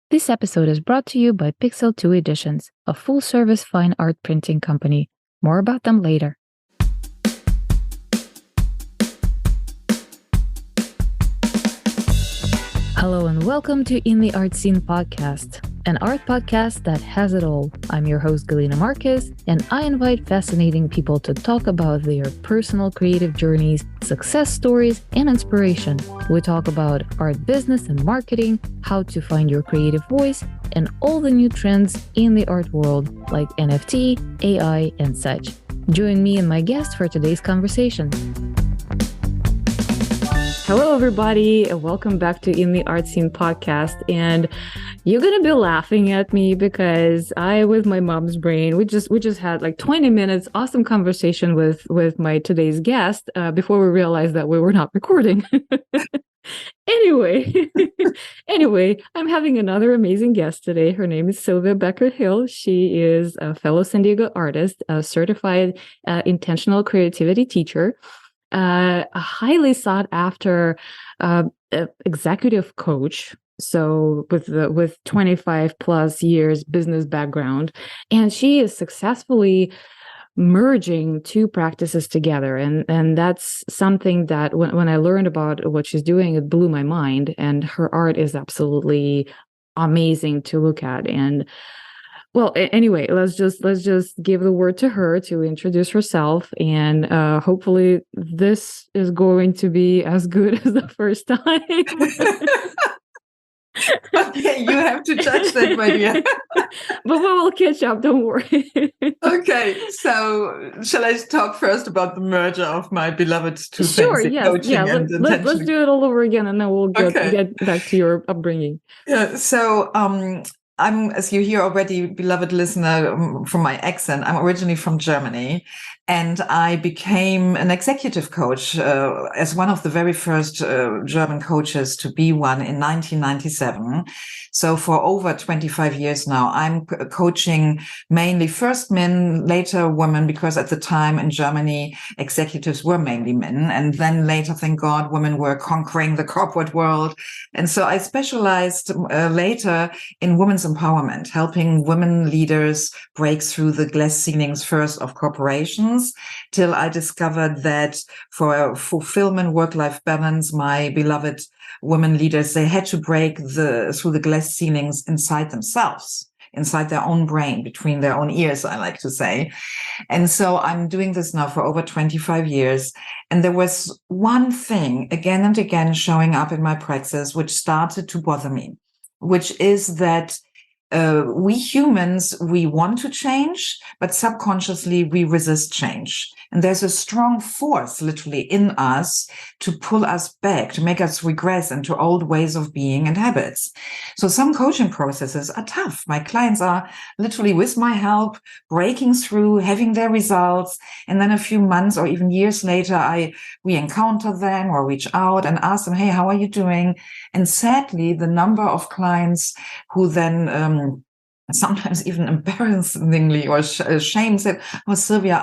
This episode is brought to you by Pixel 2 Editions, a full-service fine art printing company. More about them later. Hello and welcome to In the Art Scene podcast, an art podcast that has it all. I'm your host, Galina Marquez, and I invite fascinating people to talk about their personal creative journeys, success stories, and inspiration. We talk about art business and marketing, how to find your creative voice, and all the new trends in the art world like NFT, AI, and such. Join me and my guest for today's conversation. Hello, everybody, and welcome back to In the Art Scene podcast. And you're gonna be laughing at me because with my mom's brain, we just had like 20 minutes, awesome conversation with my today's guest before we realized that we were not recording. Anyway, I'm having another amazing guest today. Her name is Sylvia Becker-Hill. She is a fellow San Diego artist, a certified intentional creativity teacher. A highly sought after executive coach. So with 25 plus years business background, and she is successfully merging two practices together. And that's something that when I learned about what she's doing, it blew my mind. And her art is absolutely amazing to look at. And well, anyway, let's just give the word to her to introduce herself, and hopefully this is going to be as good as the first time. Okay, you have to judge that, my dear. But we'll catch up, don't worry. Okay, so shall I talk first about the merger of my beloved two Sure, things, yes. coaching and Let's do it all over again, and then we'll get back to your upbringing. Yeah, so I'm, as you hear already, beloved listener, from my accent, I'm originally from Germany, and I became an executive coach as one of the very first German coaches to be one in 1997. So for over 25 years now, I'm coaching mainly first men, later women, because at the time in Germany, executives were mainly men. And then later, thank God, women were conquering the corporate world. And so I specialized later in women's empowerment, helping women leaders break through the glass ceilings first of corporations, till I discovered that for fulfillment, work-life balance, my beloved women leaders, they had to break through the glass ceilings inside themselves, inside their own brain, between their own ears, I like to say. And so I'm doing this now for over 25 years. And there was one thing again and again showing up in my practice, which started to bother me, which is that we humans, we want to change, but subconsciously we resist change. And there's a strong force literally in us to pull us back, to make us regress into old ways of being and habits. So some coaching processes are tough. My clients are literally, with my help, breaking through, having their results. And then a few months or even years later, we encounter them or reach out and ask them, hey, how are you doing? And sadly, the number of clients who then sometimes even embarrassingly or ashamed said, oh, Sylvia,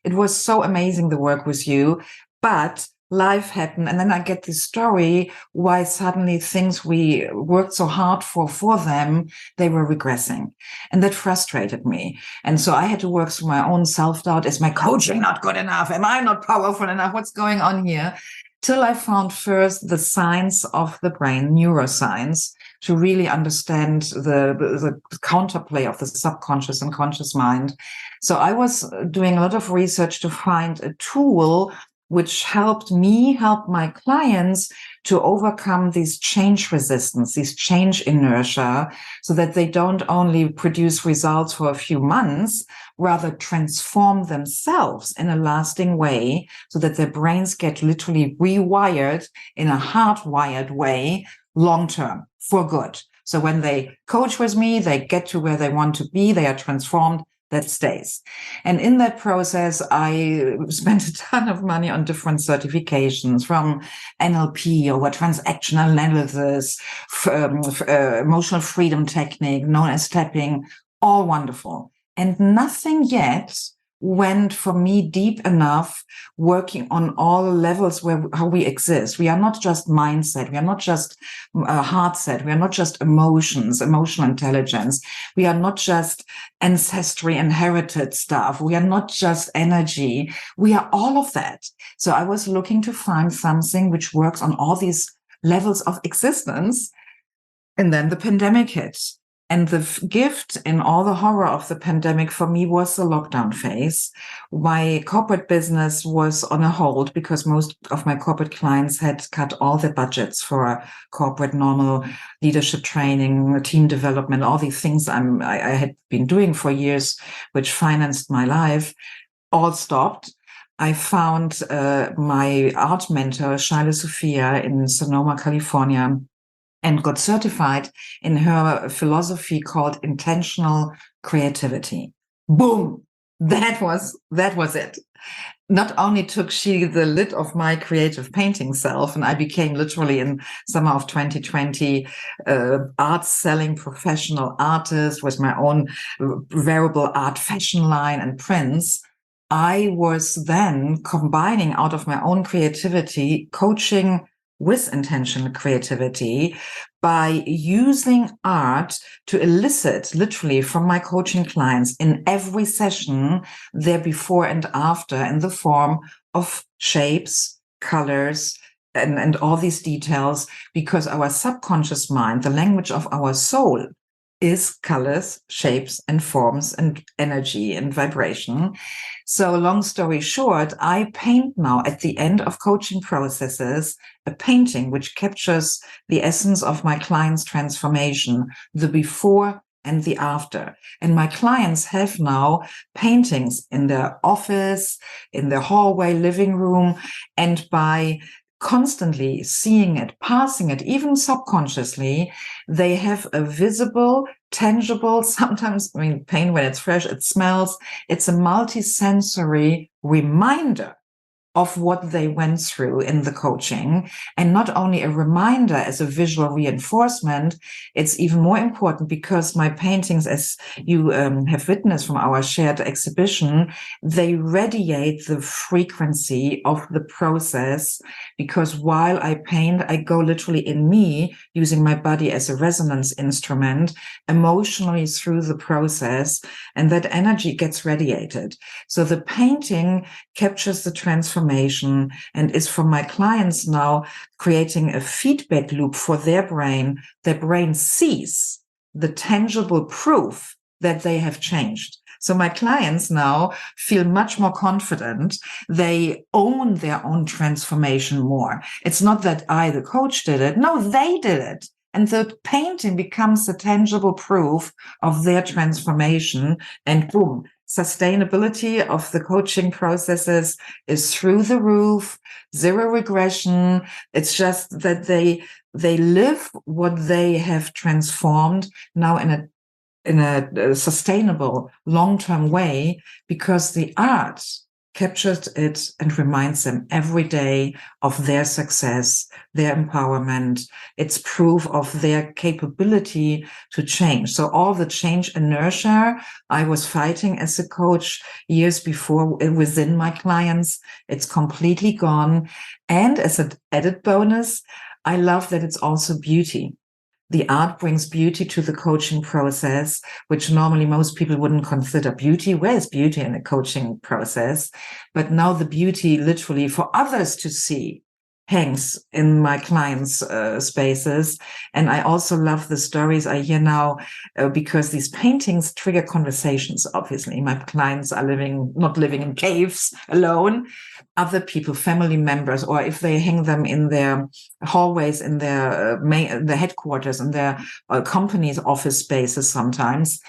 it was so amazing, the work with you, but life happened. And then I get this story why suddenly things we worked so hard for them, they were regressing. And that frustrated me. And so I had to work through my own self-doubt. Is my coaching not good enough? Am I not powerful enough? What's going on here? Till I found first the science of the brain, neuroscience, to really understand the counterplay of the subconscious and conscious mind. So I was doing a lot of research to find a tool which helped me help my clients to overcome these change resistance, these change inertia, so that they don't only produce results for a few months, rather transform themselves in a lasting way, so that their brains get literally rewired in a hardwired way long-term for good. So when they coach with me, they get to where they want to be, they are transformed, that stays. And in that process, I spent a ton of money on different certifications, from NLP over transactional analysis, emotional freedom technique, known as tapping, all wonderful. And nothing yet went for me deep enough, working on all levels how we exist. We are not just mindset. We are not just heart set. We are not just emotional intelligence. We are not just ancestry, inherited stuff. We are not just energy. We are all of that. So I was looking to find something which works on all these levels of existence. And then the pandemic hit. And the gift in all the horror of the pandemic for me was the lockdown phase. My corporate business was on a hold because most of my corporate clients had cut all their budgets for corporate normal leadership training, team development, all these things I had been doing for years, which financed my life, all stopped. I found my art mentor, Shaila Sophia, in Sonoma, California, and got certified in her philosophy called intentional creativity. Boom! That was it. Not only took she the lid of my creative painting self, and I became literally in summer of 2020 art selling professional artist with my own wearable art fashion line and prints. I was then combining out of my own creativity, coaching with intentional creativity by using art to elicit literally from my coaching clients in every session their before and after in the form of shapes, colors, and all these details, because our subconscious mind, the language of our soul, is colors, shapes, and forms, and energy and vibration. So long story short, I paint now at the end of coaching processes a painting which captures the essence of my client's transformation, the before and the after. And my clients have now paintings in their office, in their hallway, living room, and by constantly seeing it, passing it, even subconsciously, they have a visible, tangible, sometimes, paint when it's fresh, it smells. It's a multi-sensory reminder of what they went through in the coaching. And not only a reminder as a visual reinforcement, it's even more important because my paintings, as you have witnessed from our shared exhibition, they radiate the frequency of the process, because while I paint, I go literally in me, using my body as a resonance instrument, emotionally through the process, and that energy gets radiated. So the painting captures the transformation and is for my clients now creating a feedback loop for their brain. Their brain sees the tangible proof that they have changed. So my clients now feel much more confident. They own their own transformation more. It's not that I, the coach, did it. No, they did it. And the painting becomes the tangible proof of their transformation. And boom, sustainability of the coaching processes is through the roof, zero regression. It's just that they live what they have transformed now in a sustainable, long-term way, because the art captures it and reminds them every day of their success, their empowerment. It's proof of their capability to change. So all the change inertia I was fighting as a coach years before within my clients, it's completely gone. And as an added bonus, I love that it's also beauty. The art brings beauty to the coaching process, which normally most people wouldn't consider beauty. Where is beauty in a coaching process? But now the beauty literally for others to see hangs in my clients' spaces. And I also love the stories I hear now because these paintings trigger conversations, obviously. My clients are not living in caves alone. Other people, family members, or if they hang them in their hallways, in their headquarters, in their company's office spaces, sometimes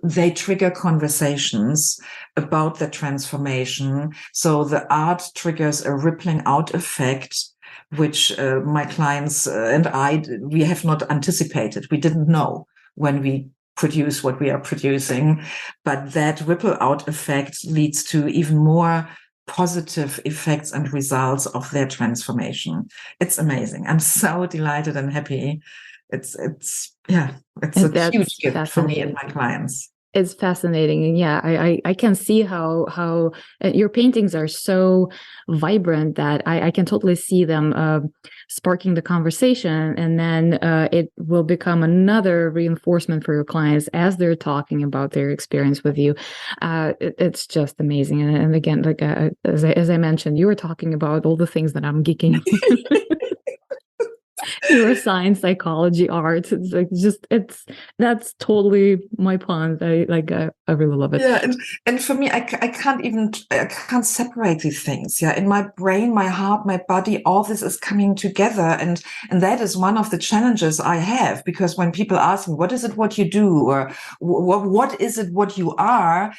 they trigger conversations about the transformation. So the art triggers a rippling out effect, which my clients and we have not anticipated. We didn't know when we produce what we are producing, but that ripple out effect leads to even more positive effects and results of their transformation. It's amazing. I'm so delighted and happy. It's a huge gift for me and my clients. It's fascinating. And yeah, I can see how your paintings are so vibrant that I can totally see them sparking the conversation. And then it will become another reinforcement for your clients as they're talking about their experience with you. It's just amazing. And again, like as I mentioned, you were talking about all the things that I'm geeking neuroscience, psychology, arts. It's like that's totally my pond. I really love it. Yeah, and for me, I can't separate these things. Yeah, in my brain, my heart, my body, all this is coming together, and that is one of the challenges I have, because when people ask me, "What is it? What you do?" or "What is it? What you are?"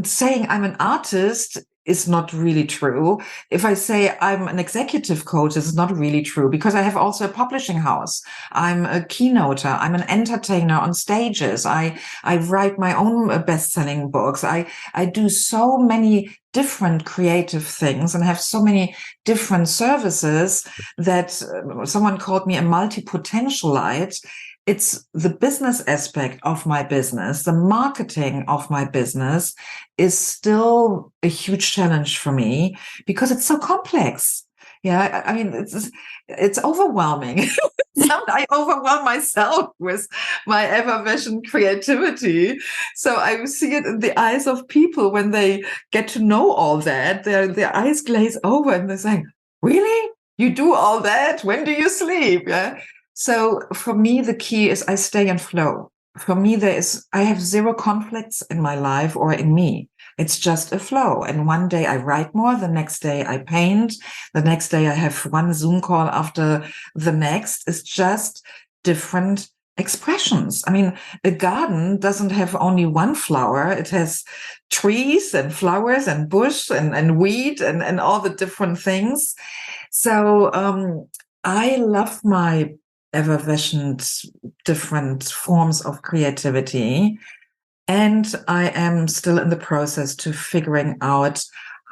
Saying I'm an artist is not really true. If I say I'm an executive coach, it's not really true, because I have also a publishing house. I'm a keynoter. I'm an entertainer on stages. I write my own best-selling books. I do so many different creative things and have so many different services that someone called me a multi-potentialite. It's the business aspect of my business, the marketing of my business is still a huge challenge for me because it's so complex. Yeah, I mean, it's overwhelming. I overwhelm myself with my ever-vision creativity. So I see it in the eyes of people when they get to know all that. Their eyes glaze over and they're saying, "Really? You do all that? When do you sleep?" Yeah. So for me, the key is I stay in flow. For me, I have zero conflicts in my life or in me. It's just a flow. And one day I write more, the next day I paint, the next day I have one Zoom call after the next. It's just different expressions. I mean, a garden doesn't have only one flower. It has trees and flowers and bush and weed and all the different things. So I love my ever-visioned different forms of creativity. And I am still in the process to figuring out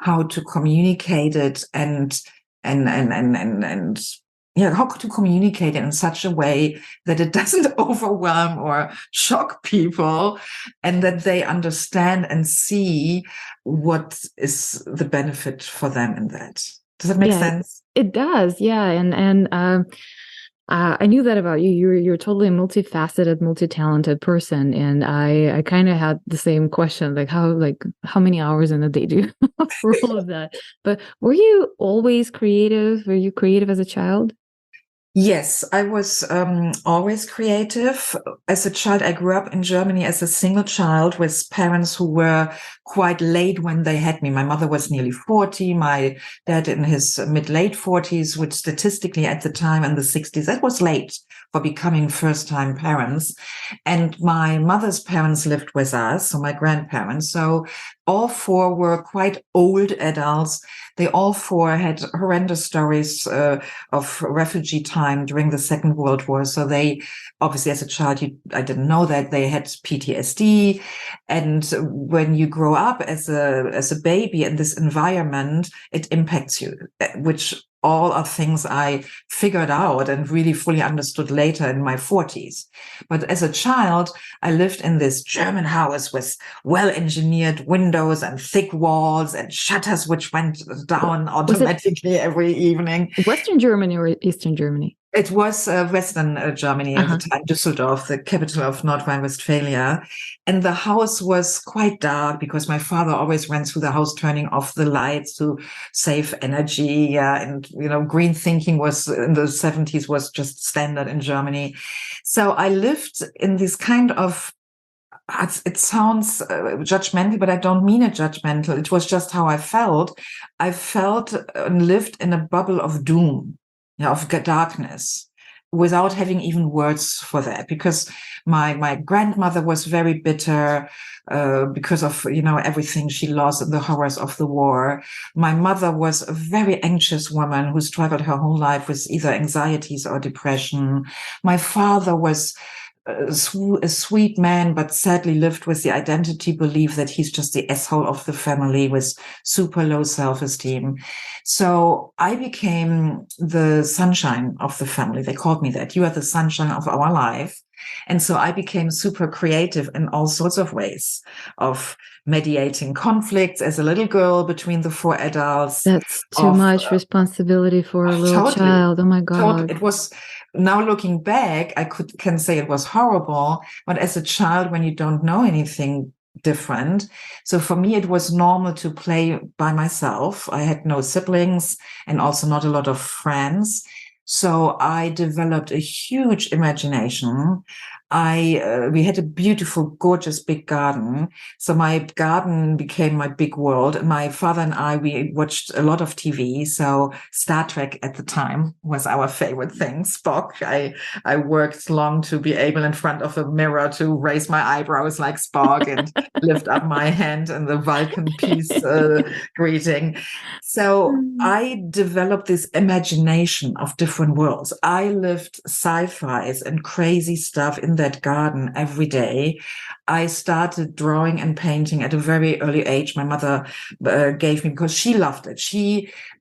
how to communicate it and yeah, how to communicate it in such a way that it doesn't overwhelm or shock people, and that they understand and see what is the benefit for them in that. Does that make sense? It does. Yeah. And I knew that about you. You're totally a multifaceted, multi-talented person, and I kind of had the same question, like how many hours in a day do you have for all of that? But were you always creative? Were you creative as a child? Yes, I was always creative. As a child, I grew up in Germany as a single child with parents who were quite late when they had me. My mother was nearly 40, my dad in his mid-late 40s, which statistically at the time in the 60s, that was late for becoming first-time parents. And my mother's parents lived with us, so my grandparents. So all four were quite old adults. They all four had horrendous stories of refugee time during the Second World War. So they, obviously as a child, I didn't know that they had PTSD. And when you grow up as a baby in this environment, it impacts you, which all are things I figured out and really fully understood later in my 40s. But as a child, I lived in this German house with well-engineered windows and thick walls and shutters which went down automatically every evening. Western Germany or Eastern Germany? It was Western Germany at the time, Düsseldorf, the capital of North Rhine-Westphalia. And the house was quite dark because my father always went through the house turning off the lights to save energy. Yeah. And, green thinking was in the 70s was just standard in Germany. So I lived in this kind of, it sounds judgmental, but I don't mean it judgmental. It was just how I felt. I felt and lived in a bubble of doom. Of darkness, without having even words for that, because my grandmother was very bitter because of everything she lost in the horrors of the war. My mother was a very anxious woman who struggled her whole life with either anxieties or depression. My father was a sweet man, but sadly lived with the identity belief that he's just the asshole of the family with super low self-esteem. So I became the sunshine of the family. They called me that. You are the sunshine of our life. And so I became super creative in all sorts of ways of mediating conflicts as a little girl between the four adults. That's too of much responsibility for a little totally, child. Oh my God. it was, now looking back, I can say it was horrible, but as a child, when you don't know anything different, so for me it was normal to play by myself. I had no siblings and also not a lot of friends, so I developed a huge imagination. We had a beautiful, gorgeous big garden. So my garden became my big world. My father and we watched a lot of TV. So Star Trek at the time was our favorite thing. Spock. I worked long to be able in front of a mirror to raise my eyebrows like Spock and lift up my hand in the Vulcan peace greeting. So I developed this imagination of different worlds. I lived sci-fis and crazy stuff in that garden every day. I started drawing and painting at a very early age. My mother gave me, because she loved it.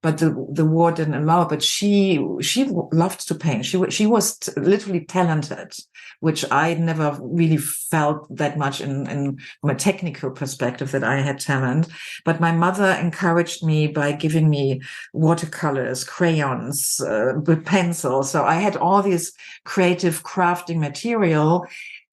But the war didn't allow, but she loved to paint. She was literally talented, which I never really felt that much from a technical perspective that I had talent. But my mother encouraged me by giving me watercolors, crayons, with pencils. So I had all this creative crafting material.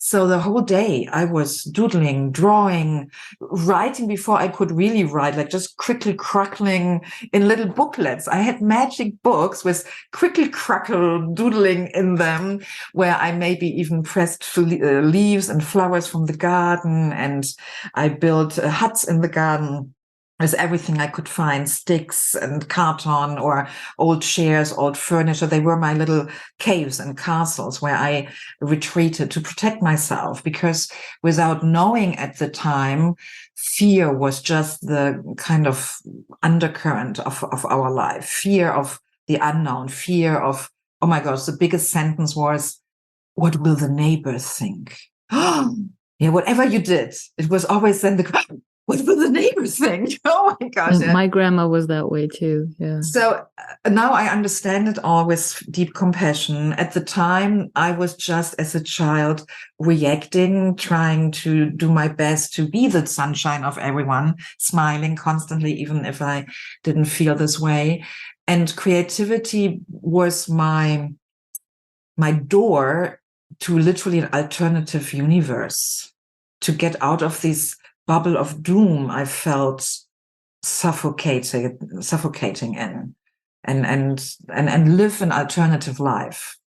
So the whole day I was doodling, drawing, writing before I could really write, like just crickle crackling in little booklets. I had magic books with crickle crackle doodling in them, where I maybe even pressed leaves and flowers from the garden, and I built huts in the garden with everything I could find, sticks and carton or old chairs, old furniture. They were my little caves and castles where I retreated to protect myself, because without knowing at the time, fear was just the kind of undercurrent of our life. Fear of the unknown, fear of, oh my gosh, the biggest sentence was, what will the neighbors think? Yeah, whatever you did, it was always then what will the neighbors think? Oh my gosh. Yeah, my grandma was that way too. Yeah. So now I understand it all with deep compassion. At the time, I was just, as a child, reacting, trying to do my best to be the sunshine of everyone, smiling constantly, even if I didn't feel this way. And creativity was my door to literally an alternative universe, to get out of this bubble of doom I felt suffocating in, and live an alternative life,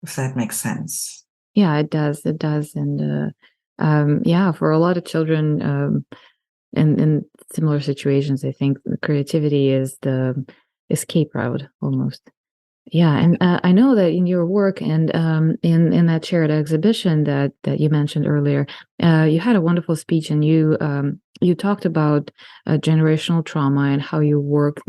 if that makes sense. Yeah, it does. It does. And yeah, for a lot of children in similar situations, I think creativity is the escape route almost. Yeah, and I know that in your work and in that shared exhibition that you mentioned earlier, you had a wonderful speech, and you talked about generational trauma and how you work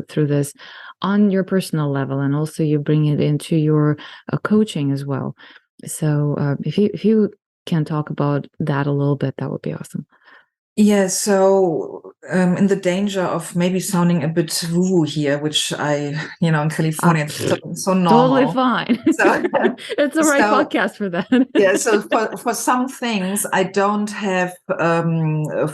through this on your personal level, and also you bring it into your coaching as well. So if you can talk about that a little bit, that would be awesome. Yeah, so in the danger of maybe sounding a bit woo here, which in California, it's so normal. Totally fine. So, it's the right podcast for that. Yeah, so for some things, I don't have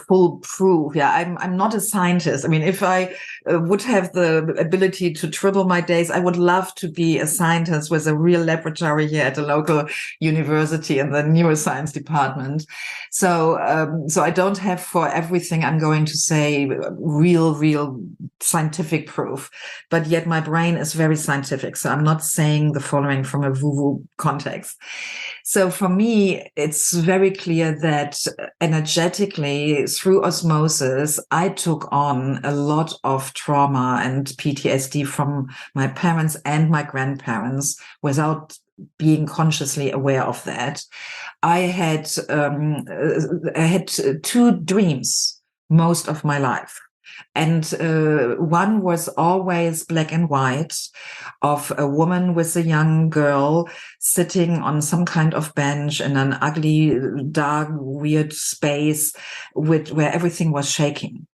full proof. Yeah, I'm not a scientist. I mean, if I would have the ability to triple my days, I would love to be a scientist with a real laboratory here at a local university in the neuroscience department. So I don't have for everything I'm going to say real scientific proof, but yet my brain is very scientific. So I'm not saying the following from a woo-woo context. So for me, it's very clear that energetically, through osmosis, I took on a lot of trauma and PTSD from my parents and my grandparents without being consciously aware of that. I had two dreams most of my life. And one was always black and white, of a woman with a young girl sitting on some kind of bench in an ugly, dark, weird space where everything was shaking.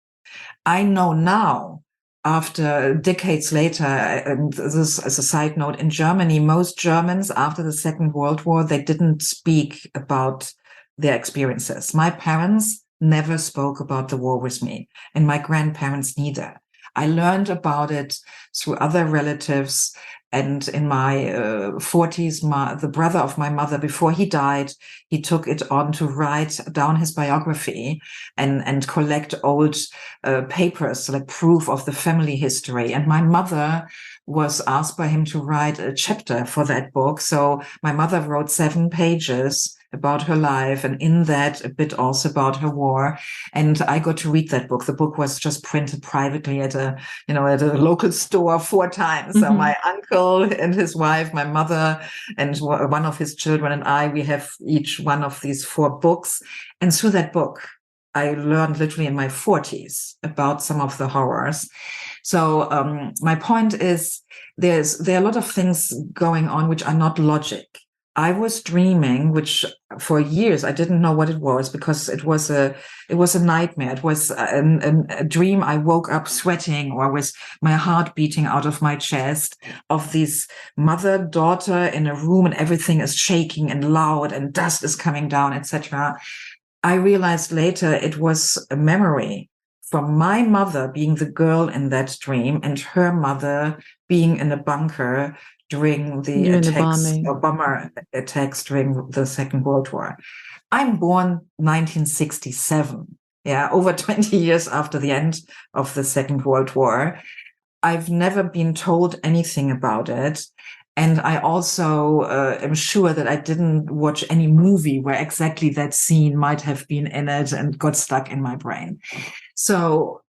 I know now after decades later, and this as a side note, in Germany, most Germans after the Second World War, they didn't speak about their experiences. My parents never spoke about the war with me, and my grandparents neither. I learned about it through other relatives. And in my 40s, the brother of my mother, before he died, he took it on to write down his biography and collect old papers, like proof of the family history. And my mother was asked by him to write a chapter for that book. So my mother wrote 7 pages about her life, and in that a bit also about her war. And I got to read that book. The book was just printed privately at a local store 4 times. Mm-hmm. So my uncle and his wife, my mother, and one of his children and I, we have each one of these 4 books. And through that book, I learned literally in my 40s about some of the horrors. So my point is, there are a lot of things going on which are not logic. I was dreaming, which for years I didn't know what it was, because it was a nightmare. It was a dream. I woke up sweating or with my heart beating out of my chest, of this mother-daughter in a room, and everything is shaking and loud and dust is coming down, etc. I realized later it was a memory from my mother being the girl in that dream and her mother being in a bunker during the bomber attacks during the Second World War. I'm born 1967, over 20 years after the end of the Second World War. I've never been told anything about it. And I also am sure that I didn't watch any movie where exactly that scene might have been in it and got stuck in my brain. So,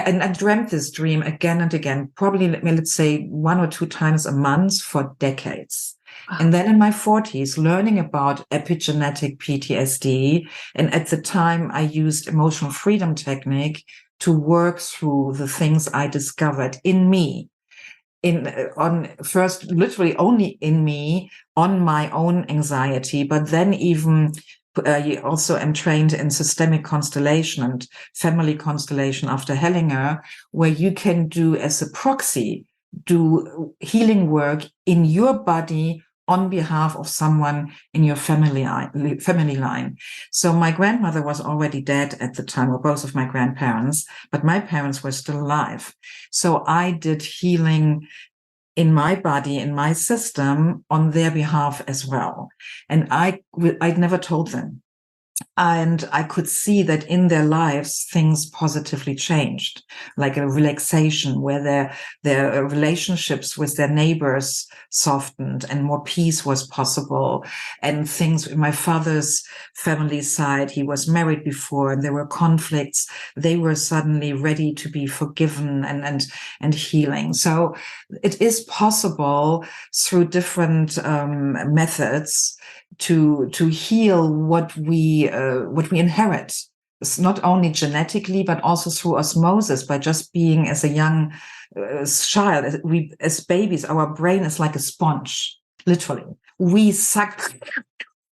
and I dreamt this dream again and again, probably, let's say 1 or 2 times a month for decades. Wow. And then in my 40s, learning about epigenetic PTSD. And at the time, I used emotional freedom technique to work through the things I discovered in me. First, literally only in me, on my own anxiety, but then even also am trained in systemic constellation and family constellation after Hellinger, where you can do as a proxy, do healing work in your body on behalf of someone in your family line. So my grandmother was already dead at the time, or both of my grandparents, but my parents were still alive. So I did healing in my body, in my system, on their behalf as well. And I'd never told them. And I could see that in their lives, things positively changed, like a relaxation where their relationships with their neighbors softened and more peace was possible. And things in my father's family side, he was married before and there were conflicts. They were suddenly ready to be forgiven and healing. So it is possible through different methods to heal what we inherit. It's not only genetically, but also through osmosis, by just being as a young child. As babies, our brain is like a sponge, literally. We suck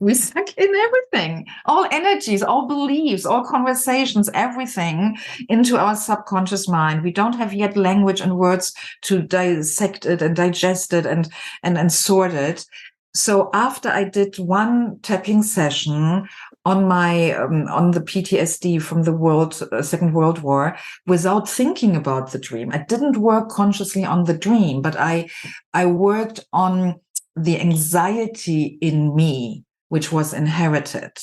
in everything, all energies, all beliefs, all conversations, everything into our subconscious mind. We don't have yet language and words to dissect it and digest it and sort it. So after I did one tapping session on on the PTSD from the Second World War, without thinking about the dream, I didn't work consciously on the dream, but I worked on the anxiety in me, which was inherited.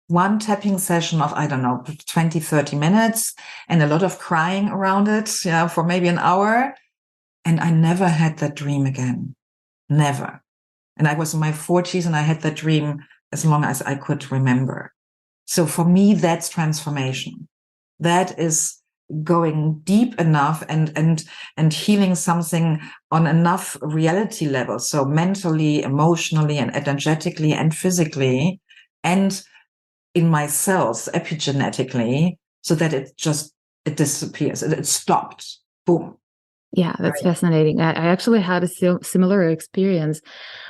One tapping session of, 20, 30 minutes and a lot of crying around it, for maybe an hour. And I never had that dream again. Never. And I was in my 40s and I had that dream as long as I could remember. So for me, that's transformation. That is going deep enough and healing something on enough reality level. So mentally, emotionally, and energetically and physically, and in my cells epigenetically, so that it disappears. It stopped. Boom. Yeah, that's fascinating. I actually had a similar experience.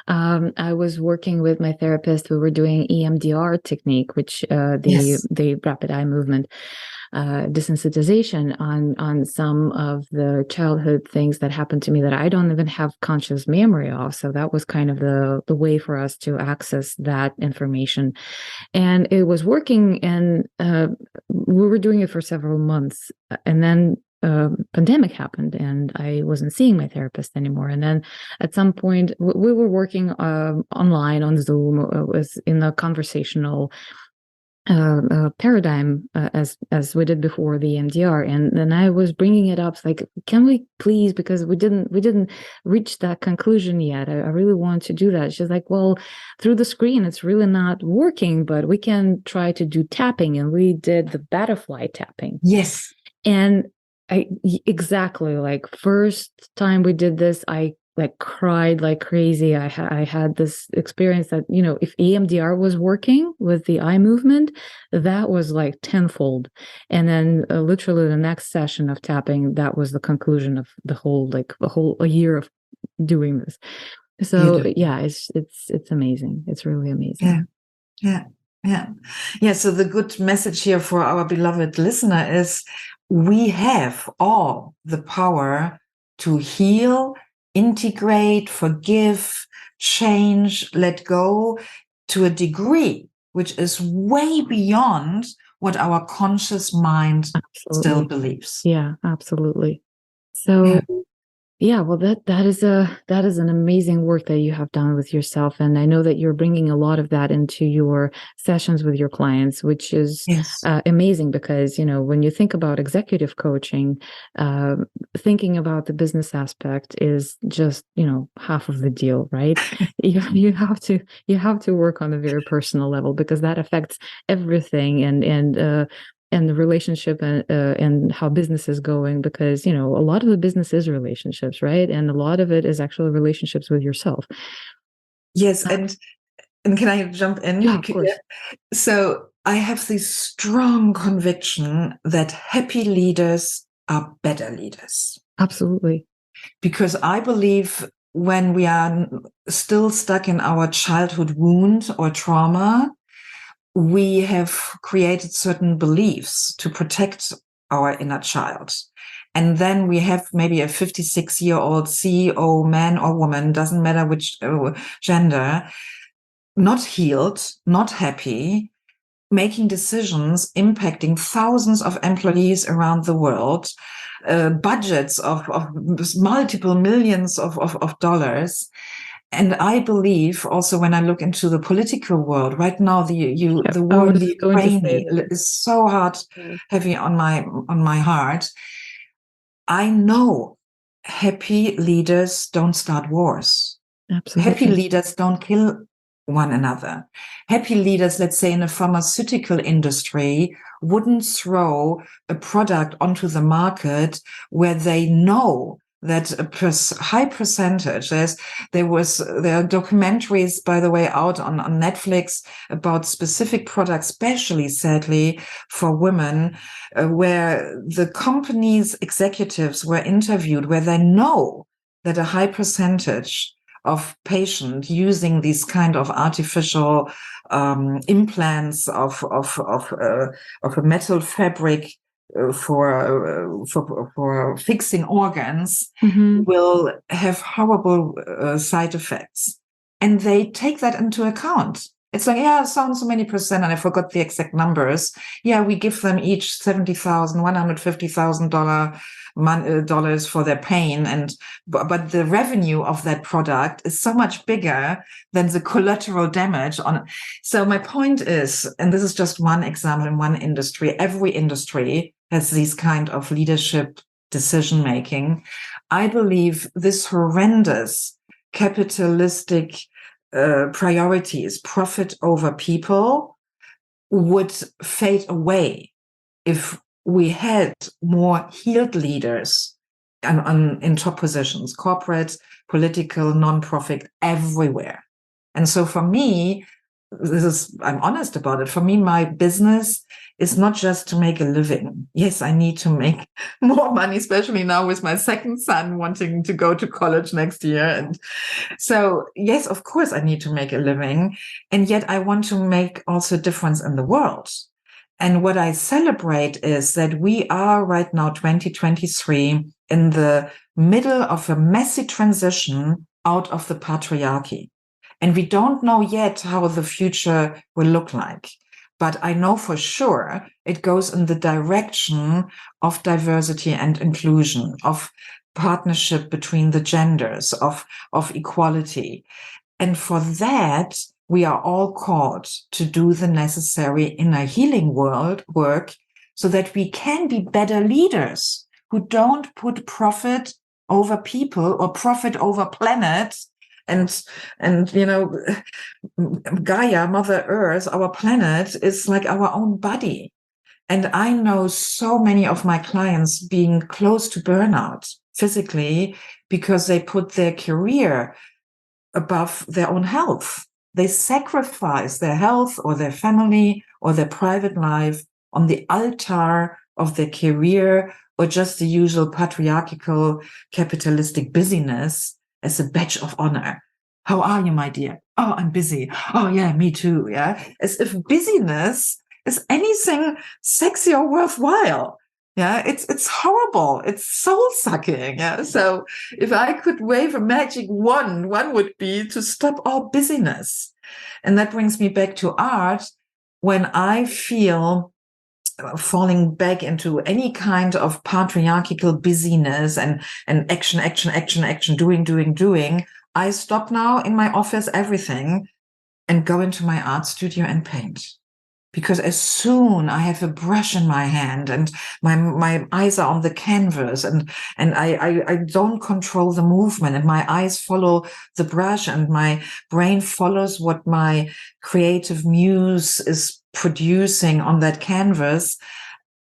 I was working with my therapist. We were doing EMDR technique, which the rapid eye movement. desensitization on some of the childhood things that happened to me that I don't even have conscious memory of. So that was kind of the way for us to access that information. And it was working, and we were doing it for several months. And then pandemic happened, and I wasn't seeing my therapist anymore. And then at some point, we were working online on Zoom. It was in a conversational paradigm as we did before the EMDR, and then I was bringing it up like, can we please, because we didn't reach that conclusion yet. I really want to do that. She's like, well, through the screen it's really not working, but we can try to do tapping, and we did the butterfly tapping. Yes. And exactly, like, first time we did this, I like cried like crazy. I had this experience that, if EMDR was working with the eye movement, that was like tenfold. And then literally the next session of tapping, that was the conclusion of a year of doing this. So yeah, it's amazing. It's really amazing. Yeah. So the good message here for our beloved listener is we have all the power to heal, integrate, forgive, change, let go to a degree which is way beyond what our conscious mind still believes. Yeah, absolutely. So yeah, well, that is an amazing work that you have done with yourself, and I know that you're bringing a lot of that into your sessions with your clients, which is amazing, because when you think about executive coaching, thinking about the business aspect is just half of the deal, right? you have to work on a very personal level, because that affects everything, and the relationship and how business is going, because a lot of the business is relationships, right? And a lot of it is actually relationships with yourself. Yes, and can I jump in? Yeah, of course. So I have this strong conviction that happy leaders are better leaders. Absolutely. Because I believe when we are still stuck in our childhood wound or trauma, we have created certain beliefs to protect our inner child. And then we have maybe a 56-year-old CEO, man or woman, doesn't matter which gender, not healed, not happy, making decisions impacting thousands of employees around the world, budgets of multiple millions of dollars. And I believe also, when I look into the political world right now, the war in the Ukraine is so hard, heavy on my heart. I know happy leaders don't start wars. Absolutely. Happy leaders don't kill one another. Happy leaders, let's say in a pharmaceutical industry, wouldn't throw a product onto the market where they know that a high percentage. There are documentaries, by the way, out on Netflix about specific products, especially, sadly, for women, where the company's executives were interviewed, where they know that a high percentage of patients using these kind of artificial implants of a metal fabric for fixing organs will have horrible side effects, and they take that into account. It's like, yeah, so many percent, and I forgot the exact numbers. Yeah, we give them each $70,000, $150,000 for their pain, but the revenue of that product is so much bigger than the collateral damage on. So my point is, and this is just one example in one industry, every industry has these kind of leadership decision making. I believe this horrendous capitalistic priorities, profit over people, would fade away if we had more healed leaders in top positions, corporate, political, nonprofit, everywhere. And so for me, I'm honest about it. For me, my business is not just to make a living. Yes, I need to make more money, especially now with my second son wanting to go to college next year. And so, yes, of course, I need to make a living. And yet I want to make also a difference in the world. And what I celebrate is that we are right now, 2023, in the middle of a messy transition out of the patriarchy. And we don't know yet how the future will look like. But I know for sure it goes in the direction of diversity and inclusion, of partnership between the genders, of equality. And for that, we are all called to do the necessary inner healing work so that we can be better leaders who don't put profit over people or profit over planet. And Gaia, Mother Earth, our planet is like our own body. And I know so many of my clients being close to burnout physically because they put their career above their own health. They sacrifice their health or their family or their private life on the altar of their career or just the usual patriarchal capitalistic busyness as a badge of honor. How are you, my dear? Oh, I'm busy. Oh, yeah, me too. Yeah. As if busyness is anything sexy or worthwhile. Yeah, it's horrible. It's soul sucking. Yeah. So if I could wave a magic wand, one would be to stop all busyness. And that brings me back to art. When I feel falling back into any kind of patriarchal busyness and action, doing, I stop now in my office, everything, and go into my art studio and paint. Because as soon I have a brush in my hand and my eyes are on the canvas and I don't control the movement and my eyes follow the brush and my brain follows what my creative muse is producing on that canvas,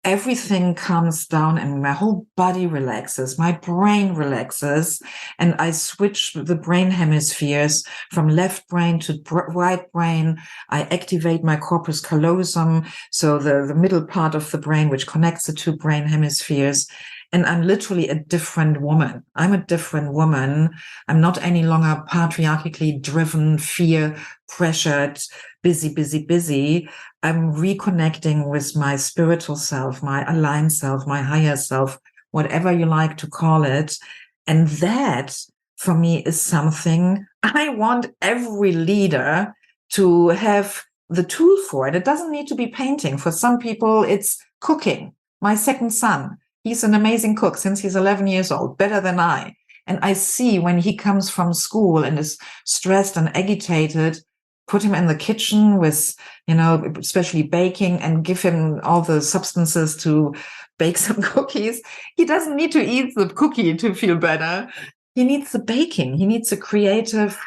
everything calms down and my whole body relaxes, my brain relaxes, and I switch the brain hemispheres from left brain to right brain. I activate my corpus callosum, so the middle part of the brain, which connects the two brain hemispheres. And I'm literally a different woman. I'm a different woman. I'm not any longer patriarchally driven, fear, pressured, busy. I'm reconnecting with my spiritual self, my aligned self, my higher self, whatever you like to call it. And that, for me, is something I want every leader to have the tool for. And it doesn't need to be painting. For some people, it's cooking. My second son, he's an amazing cook since he's 11 years old, better than I. And I see when he comes from school and is stressed and agitated, put him in the kitchen with, especially baking, and give him all the substances to bake some cookies. He doesn't need to eat the cookie to feel better. He needs the baking. He needs a creative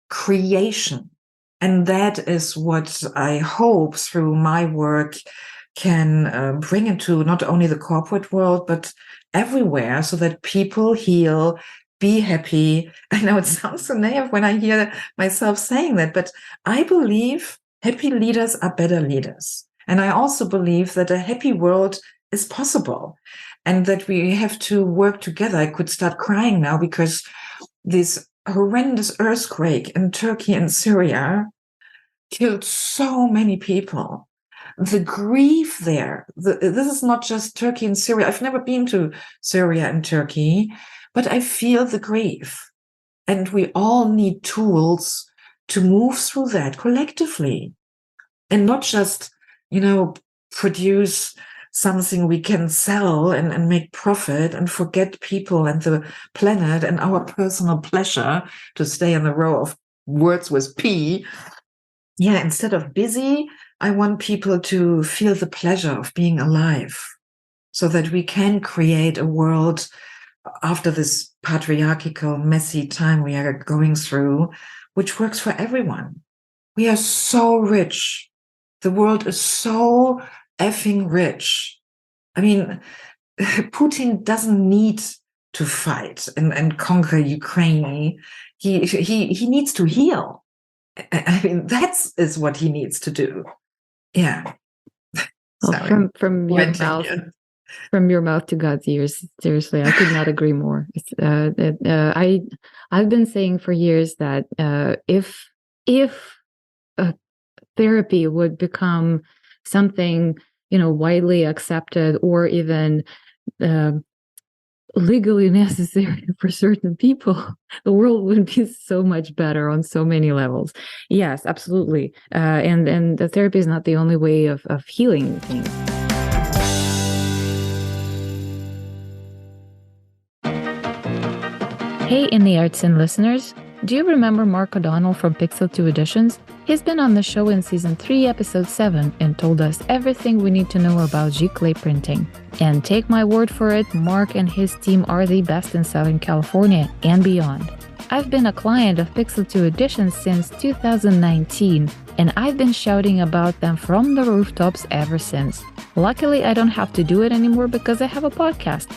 creation. And that is what I hope through my work can bring into not only the corporate world, but everywhere, so that people heal, be happy. I know it sounds so naive when I hear myself saying that, but I believe happy leaders are better leaders. And I also believe that a happy world is possible and that we have to work together. I could start crying now because this horrendous earthquake in Turkey and Syria killed so many people. The grief there, this is not just Turkey and Syria. I've never been to Syria and Turkey, but I feel the grief. And we all need tools to move through that collectively and not just, produce something we can sell and make profit and forget people and the planet and our personal pleasure, to stay in the row of words with P. Yeah, instead of busy, I want people to feel the pleasure of being alive so that we can create a world after this patriarchal, messy time we are going through, which works for everyone. We are so rich. The world is so effing rich. I mean, Putin doesn't need to fight and conquer Ukraine. He needs to heal. I mean, that is what he needs to do. Yeah. Well, from your mouth, from your mouth to God's ears. Seriously, I could not agree more. I've been saying for years that if therapy would become something widely accepted or even legally necessary for certain people, the world would be so much better on so many levels. Yes, absolutely. And the therapy is not the only way of healing things. Hey, In the Arts and listeners, do you remember Mark O'Donnell from Pixel 2 Editions? He's been on the show in Season 3, Episode 7, and told us everything we need to know about giclée printing. And take my word for it, Mark and his team are the best in Southern California and beyond. I've been a client of Pixel 2 Editions since 2019, and I've been shouting about them from the rooftops ever since. Luckily, I don't have to do it anymore because I have a podcast.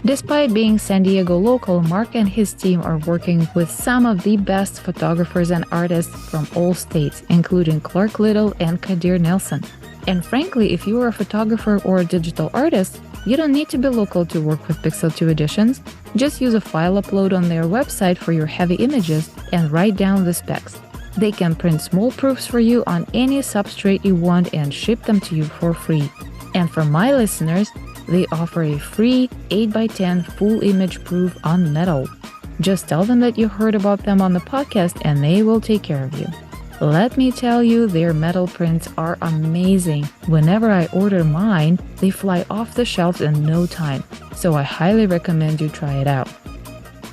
Despite being San Diego local, Mark and his team are working with some of the best photographers and artists from all states, including Clark Little and Kadir Nelson. And frankly, if you are a photographer or a digital artist, you don't need to be local to work with Pixel 2 Editions. Just use a file upload on their website for your heavy images and write down the specs. They can print small proofs for you on any substrate you want and ship them to you for free. And for my listeners, they offer a free 8x10 full image proof on metal. Just tell them that you heard about them on the podcast and they will take care of you. Let me tell you, their metal prints are amazing. Whenever I order mine, they fly off the shelves in no time. So I highly recommend you try it out.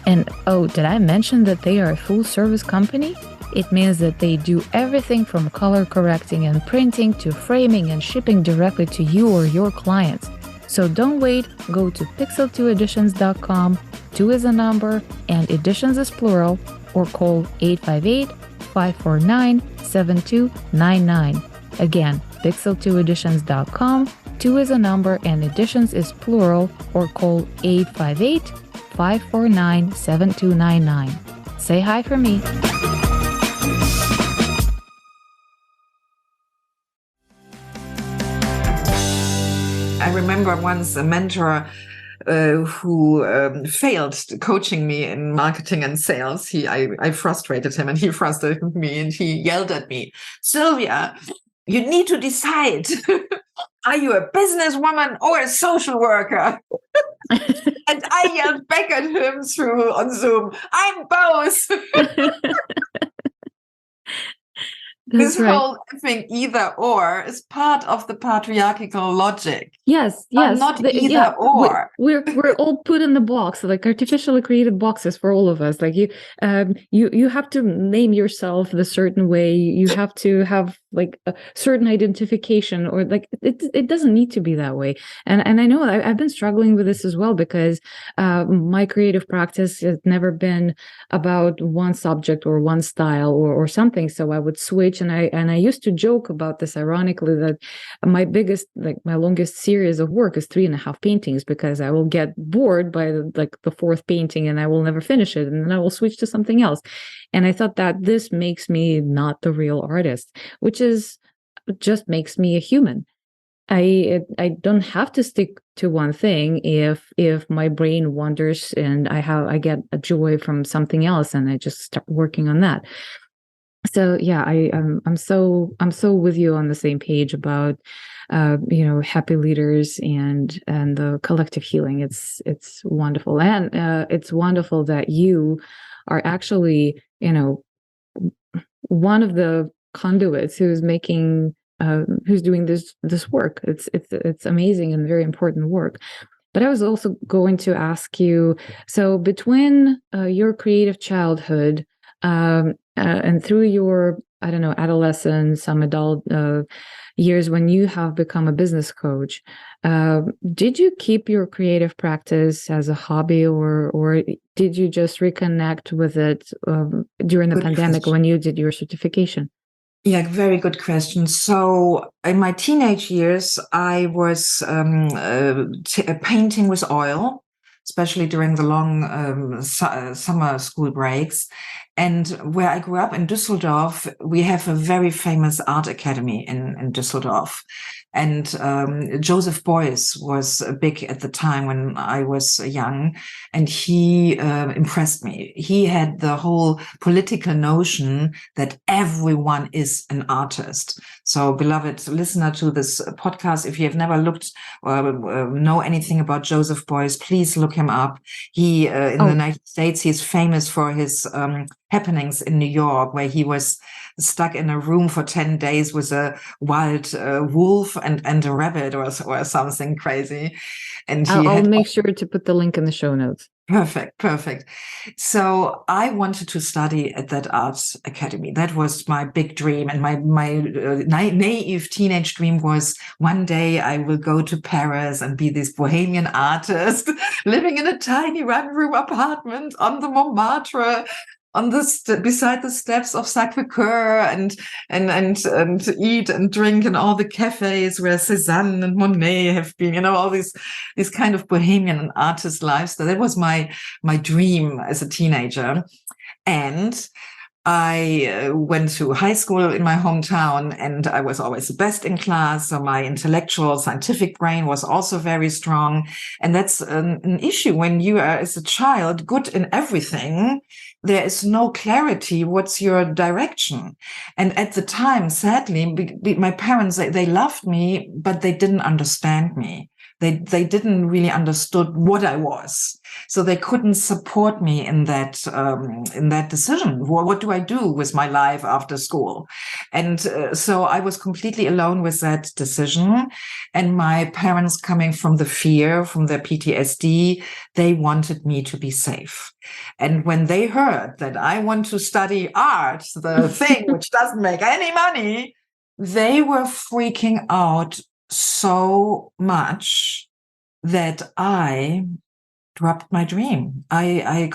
And oh, did I mention that they are a full service company? It means that they do everything from color correcting and printing to framing and shipping directly to you or your clients. So don't wait, go to pixel2editions.com, 2 is a number, and editions is plural, or call 858-549-7299. Again, pixel2editions.com, 2 is a number, and editions is plural, or call 858-549-7299. Say hi for me. I remember once a mentor who failed coaching me in marketing and sales. I frustrated him and he frustrated me and he yelled at me, "Sylvia, you need to decide. Are you a businesswoman or a social worker?" And I yelled back at him on Zoom, "I'm both." This whole thing, either or, is part of the patriarchal logic. Yes. Not either or. We're all put in the box, like artificially created boxes for all of us. Like you have to name yourself the certain way. You have to have like a certain identification, or like it doesn't need to be that way. And I know I've been struggling with this as well because my creative practice has never been about one subject or one style or something. So I would switch. And I used to joke about this ironically that my longest series of work is 3.5 paintings because I will get bored by the fourth painting and I will never finish it and then I will switch to something else. And I thought that this makes me not the real artist, which just makes me a human. I don't have to stick to one thing if my brain wanders and I get a joy from something else and I just start working on that. So yeah, I'm so with you on the same page about happy leaders and the collective healing. It's wonderful, and it's wonderful that you are actually one of the conduits who's doing this work. It's amazing and very important work. But I was also going to ask you, so between your creative childhood and through your, I don't know, adolescence, some adult years when you have become a business coach, did you keep your creative practice as a hobby, or did you just reconnect with it during the pandemic when you did your certification? Yeah, very good question. So in my teenage years, I was painting with oil, especially during the long summer school breaks. And where I grew up in Düsseldorf, we have a very famous art academy in Düsseldorf. And Joseph Beuys was big at the time when I was young, and he impressed me. He had the whole political notion that everyone is an artist. So, beloved listener to this podcast, if you have never looked or know anything about Joseph Beuys, please look him up. He in the United States, he's famous for his happenings in New York, where he was stuck in a room for 10 days with a wild wolf and a rabbit or something crazy. And I'll make sure to put the link in the show notes. Perfect. So I wanted to study at that arts academy. That was my big dream. And my naive teenage dream was one day I will go to Paris and be this bohemian artist living in a tiny one-room apartment on the Montmartre, on the beside the steps of Sacré-Cœur, and eat and drink in all the cafes where Cézanne and Monet have been, all these kind of bohemian and artist lives. So that was my dream as a teenager. And I went to high school in my hometown, and I was always the best in class. So my intellectual, scientific brain was also very strong. And that's an issue when you are, as a child, good in everything. There is no clarity. What's your direction? And at the time, sadly, my parents, they loved me, but they didn't understand me. They didn't really understood what I was. So they couldn't support me in that decision. What do I do with my life after school? And so I was completely alone with that decision. And my parents, coming from the fear, from their PTSD, they wanted me to be safe. And when they heard that I want to study art, the thing which doesn't make any money, they were freaking out so much that I dropped my dream. I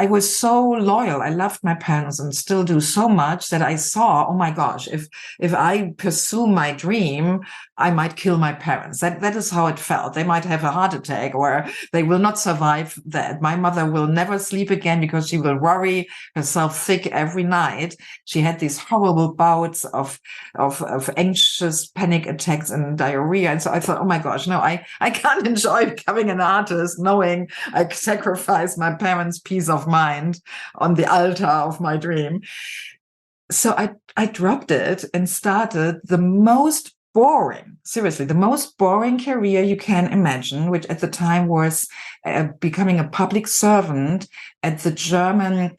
was so loyal. I loved my parents and still do so much that I saw, oh my gosh, if I pursue my dream, I might kill my parents. That is how it felt. They might have a heart attack, or they will not survive that. My mother will never sleep again because she will worry herself sick every night. She had these horrible bouts of anxious panic attacks and diarrhea. And so I thought, oh my gosh, no, I can't enjoy becoming an artist knowing I sacrificed my parents' peace of mind on the altar of my dream. So I dropped it and started the most boring career you can imagine, which at the time was becoming a public servant at the German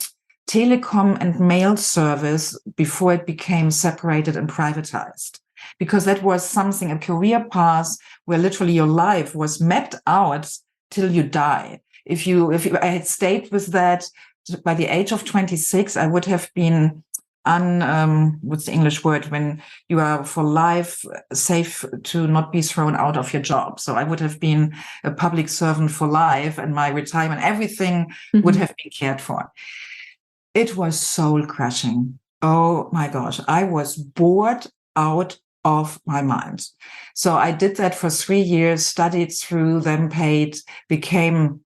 telecom and mail service before it became separated and privatized. Because that was something, a career path where literally your life was mapped out till you die. If I had stayed with that by the age of 26, I would have been what's the English word, when you are for life safe to not be thrown out of your job. So I would have been a public servant for life, and my retirement, everything would have been cared for. It was soul crushing. Oh my gosh. I was bored out of my mind. So I did that for 3 years, studied through them, paid, became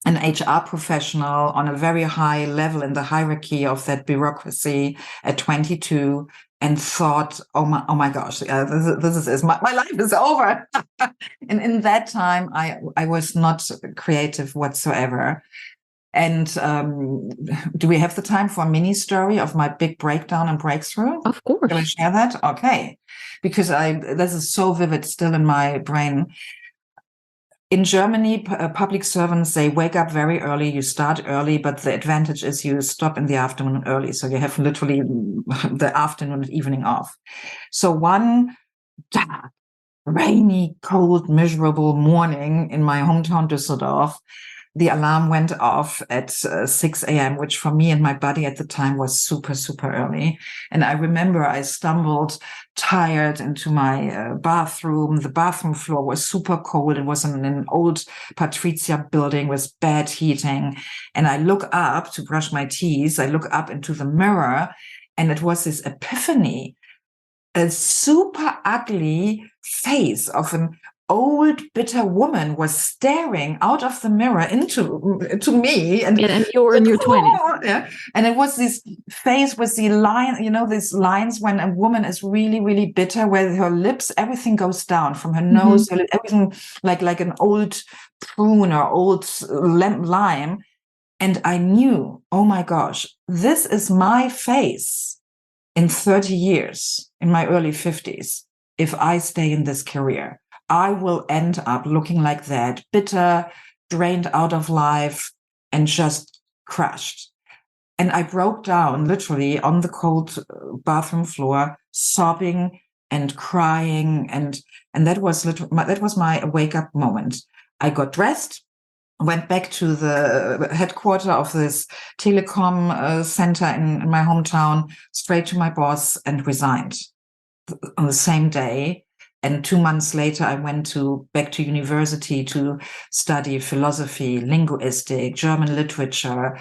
an HR professional on a very high level in the hierarchy of that bureaucracy at 22, and thought, oh my gosh, this is my life is over. And in that time, I was not creative whatsoever. And do we have the time for a mini story of my big breakdown and breakthrough? Of course. Can I share that? Okay. Because this is so vivid still in my brain. In Germany, public servants, they wake up very early, you start early, but the advantage is you stop in the afternoon early. So you have literally the afternoon and evening off. So one dark, rainy, cold, miserable morning in my hometown, Düsseldorf, the alarm went off at 6 a.m., which for me and my body at the time was super, super early. And I remember I stumbled tired into my bathroom. The bathroom floor was super cold. It was in an old Patrizia building with bad heating. And I look up to brush my teeth. I look up into the mirror, and it was this epiphany. A super ugly face of an old, bitter woman was staring out of the mirror to me. And you're in your 20s. Yeah. And it was this face with the line, these lines when a woman is really, really bitter, where her lips, everything goes down from her nose, everything like an old prune or old lime. And I knew, oh my gosh, this is my face in 30 years, in my early 50s. If I stay in this career, I will end up looking like that, bitter, drained out of life, and just crushed. And I broke down literally on the cold bathroom floor, sobbing and crying. And that was my wake up moment. I got dressed, went back to the headquarters of this telecom center in my hometown, straight to my boss, and resigned on the same day. And 2 months later, I went back to university to study philosophy, linguistic, German literature,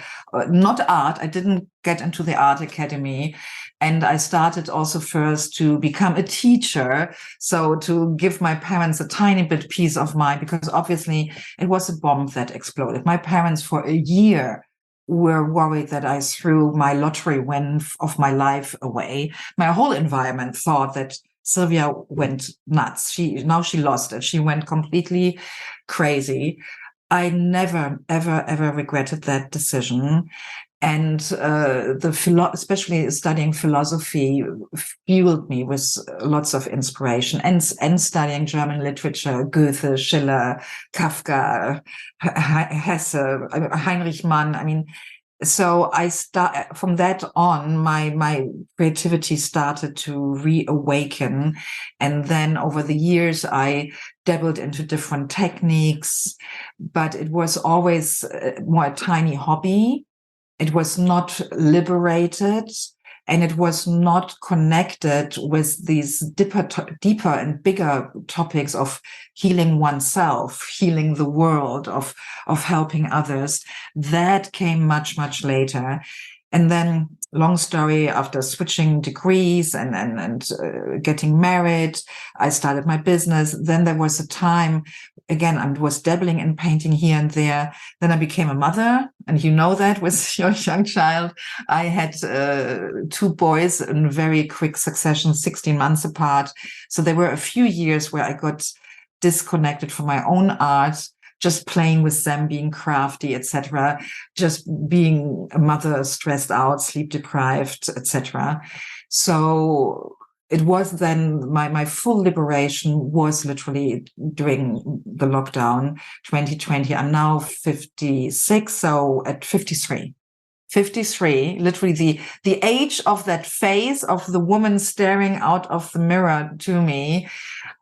not art. I didn't get into the art academy. And I started also first to become a teacher. So to give my parents a tiny bit peace of mind, because obviously it was a bomb that exploded. My parents for a year were worried that I threw my lottery win of my life away. My whole environment thought that Sylvia went nuts. She lost it. She went completely crazy. I never, ever, ever regretted that decision. And especially studying philosophy fueled me with lots of inspiration, and studying German literature, Goethe, Schiller, Kafka, Hesse, Heinrich Mann. I mean, so from that on, my creativity started to reawaken. And then over the years, I dabbled into different techniques, but it was always more a tiny hobby. It was not liberated, and it was not connected with these deeper and bigger topics of healing oneself, healing the world, of helping others. That came much, much later. And then, long story, after switching degrees and getting married, I started my business. Then there was a time, again, I was dabbling in painting here and there. Then I became a mother, and you know that with your young child. I had 2 boys in very quick succession, 16 months apart. So there were a few years where I got disconnected from my own art, just playing with them, being crafty, etc., just being a mother, stressed out, sleep deprived, etc. So it was then my full liberation was literally during the lockdown 2020. I'm now 56, so at 53. 53, literally the age of that face of the woman staring out of the mirror to me.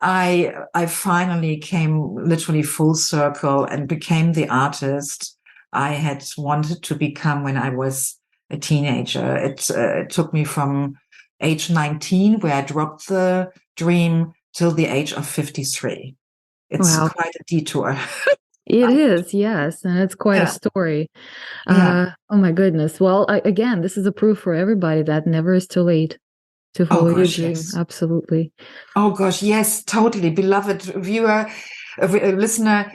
I finally came literally full circle and became the artist I had wanted to become when I was a teenager. It took me from age 19, where I dropped the dream, till the age of 53. It's quite a detour. It is, yes, and it's quite a story. Yeah. Oh my goodness. Well, again, this is a proof for everybody that never is too late to follow your dream. Yes. Absolutely. Oh gosh, yes, totally. Beloved viewer, listener,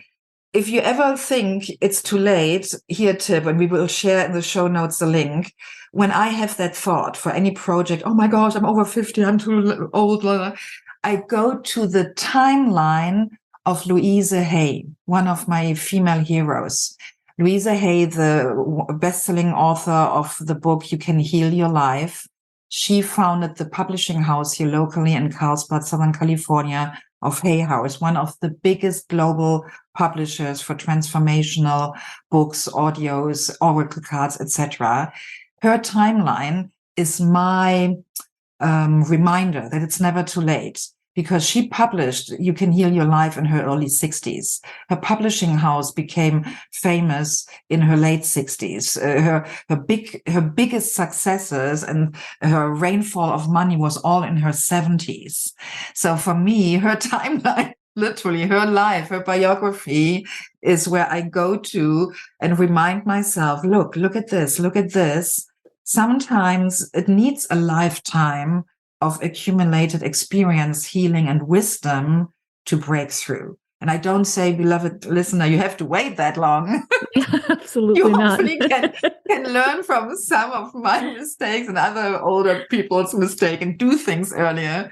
if you ever think it's too late, here a tip, and we will share in the show notes the link. When I have that thought for any project, oh my gosh, I'm over 50, I'm too old, I go to the timeline of Louise Hay, one of my female heroes. Louise Hay, the best-selling author of the book You Can Heal Your Life. She founded the publishing house here locally in Carlsbad, Southern California, of Hay House, one of the biggest global publishers for transformational books, audios, oracle cards, etc. Her timeline is my reminder that it's never too late, because she published You Can Heal Your Life in her early 60s. Her publishing house became famous in her late 60s. Her biggest successes and her rainfall of money was all in her 70s. So for me, her timeline, literally her life, her biography, is where I go to and remind myself, look at this, look at this. Sometimes it needs a lifetime of accumulated experience, healing, and wisdom to break through. And I don't say, beloved listener, you have to wait that long. Absolutely You not. hopefully can learn from some of my mistakes and other older people's mistakes and do things earlier.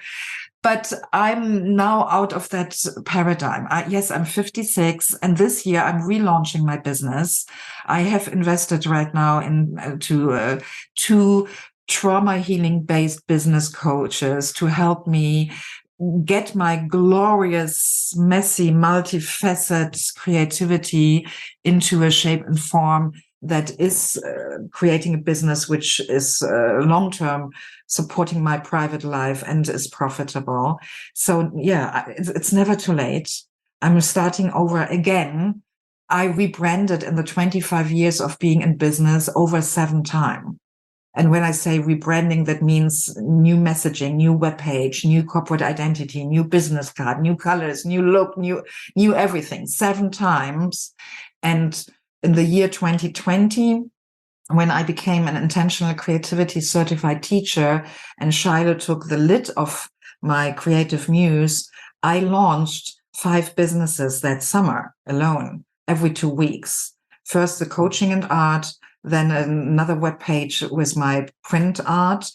But I'm now out of that paradigm. Yes, I'm 56, and this year I'm relaunching my business. I have invested right now into two trauma healing based business coaches to help me get my glorious, messy, multifaceted creativity into a shape and form that is creating a business which is long-term supporting my private life and is profitable. So yeah, it's never too late. I'm starting over again. I rebranded in the 25 years of being in business over 7 times. And when I say rebranding, that means new messaging, new webpage, new corporate identity, new business card, new colors, new look, new everything, 7 times. And in the year 2020, when I became an intentional creativity certified teacher and Shiloh took the lid off my creative muse, I launched 5 businesses that summer alone, every 2 weeks. First, the coaching and art, then another webpage with my print art.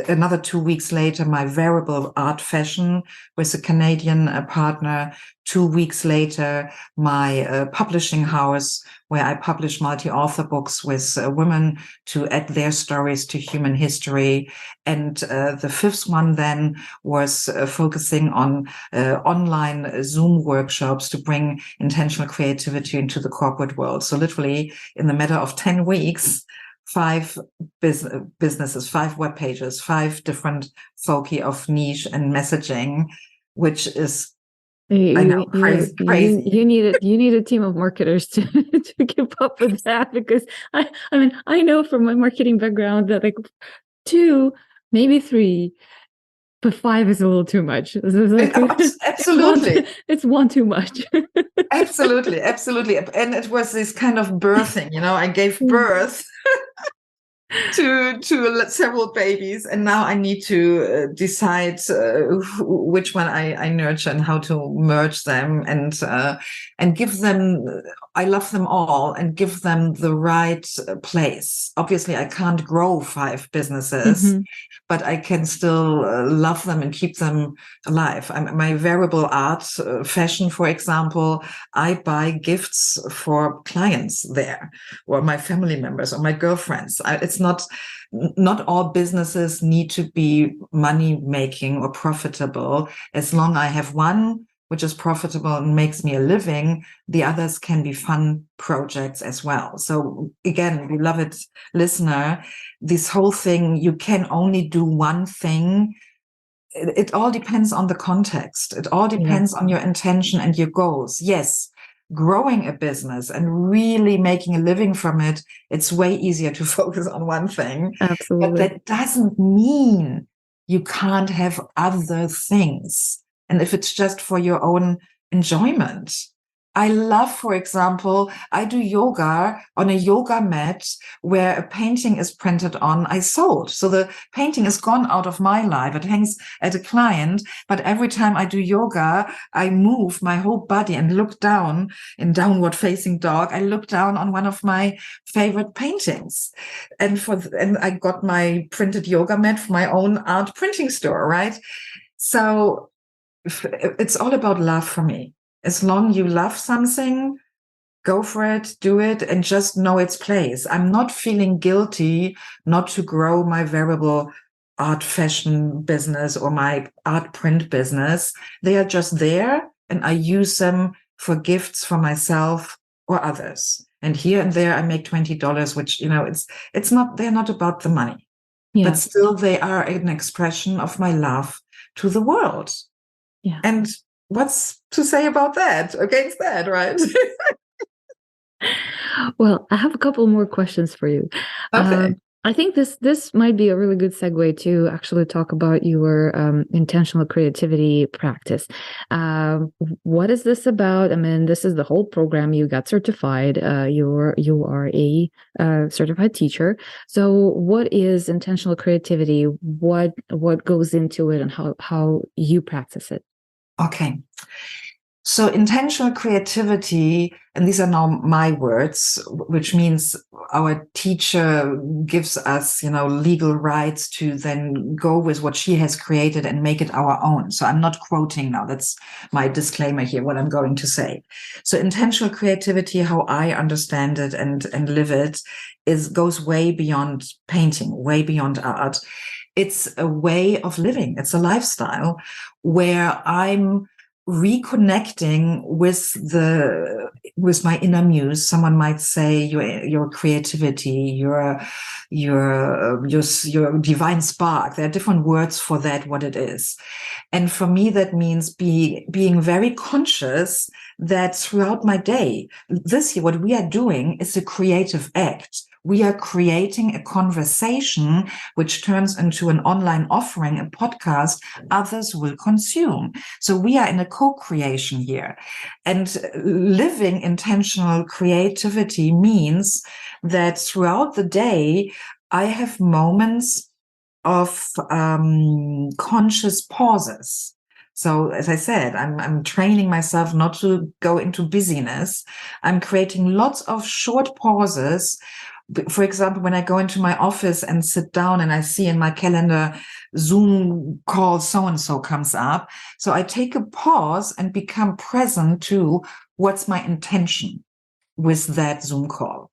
Another 2 weeks later, my wearable art fashion with a Canadian partner. 2 weeks later, my publishing house, where I publish multi-author books with women to add their stories to human history. And the 5th one then was focusing on online Zoom workshops to bring intentional creativity into the corporate world. So literally in the matter of 10 weeks, 5 businesses, 5 web pages, 5 different foci of niche and messaging, which is I know, crazy. You need a team of marketers to to keep up with that, because I mean I know from my marketing background that like 2, maybe 3, but 5 is a little too much. It's like, Absolutely. It's one too much. Absolutely. And it was this kind of birthing, I gave birth to several babies, and now I need to decide which one I nurture and how to merge them and give them. I love them all and give them the right place. Obviously, I can't grow 5 businesses, but I can still love them and keep them alive. My variable art, fashion, for example, I buy gifts for clients there, or my family members, or my girlfriends. It's not all businesses need to be money making or profitable. As long as I have one which is profitable and makes me a living, the others can be fun projects as well. So again, beloved listener, this whole thing, you can only do one thing. It all depends on the context. It all depends on your intention and your goals. Yes, growing a business and really making a living from it, it's way easier to focus on one thing. Absolutely. But that doesn't mean you can't have other things. And if it's just for your own enjoyment. I love, for example, I do yoga on a yoga mat where a painting is printed on. I sold. So the painting is gone out of my life. It hangs at a client. But every time I do yoga, I move my whole body and look down in downward facing dog. I look down on one of my favorite paintings. And I got my printed yoga mat from my own art printing store, right? So it's all about love for me. As long as you love something, go for it, do it, and just know its place. I'm not feeling guilty not to grow my variable art fashion business or my art print business. They are just there, and I use them for gifts for myself or others. And here and there, I make $20, which, it's not, they're not about the money, but still they are an expression of my love to the world. Yeah. And what's to say about that, against that, right? Well, I have a couple more questions for you. Okay. I think this might be a really good segue to actually talk about your intentional creativity practice. What is this about? I mean, this is the whole program. You got certified. You are a certified teacher. So, what is intentional creativity? What goes into it, and how you practice it? Okay. So intentional creativity, and these are now my words, which means our teacher gives us, legal rights to then go with what she has created and make it our own. So I'm not quoting now. That's my disclaimer here, what I'm going to say. So intentional creativity, how I understand it and live it, goes way beyond painting, way beyond art. It's a way of living. It's a lifestyle where I'm reconnecting with my inner muse. Someone might say your creativity, your divine spark. There are different words for that, what it is. And for me, that means being very conscious that throughout my day, this year, what we are doing is a creative act. We are creating a conversation which turns into an online offering, a podcast others will consume. So we are in a co-creation here. And living intentional creativity means that throughout the day, I have moments of conscious pauses. So as I said, I'm training myself not to go into busyness. I'm creating lots of short pauses. For example, when I go into my office and sit down and I see in my calendar Zoom call so-and-so comes up. So I take a pause and become present to what's my intention with that Zoom call.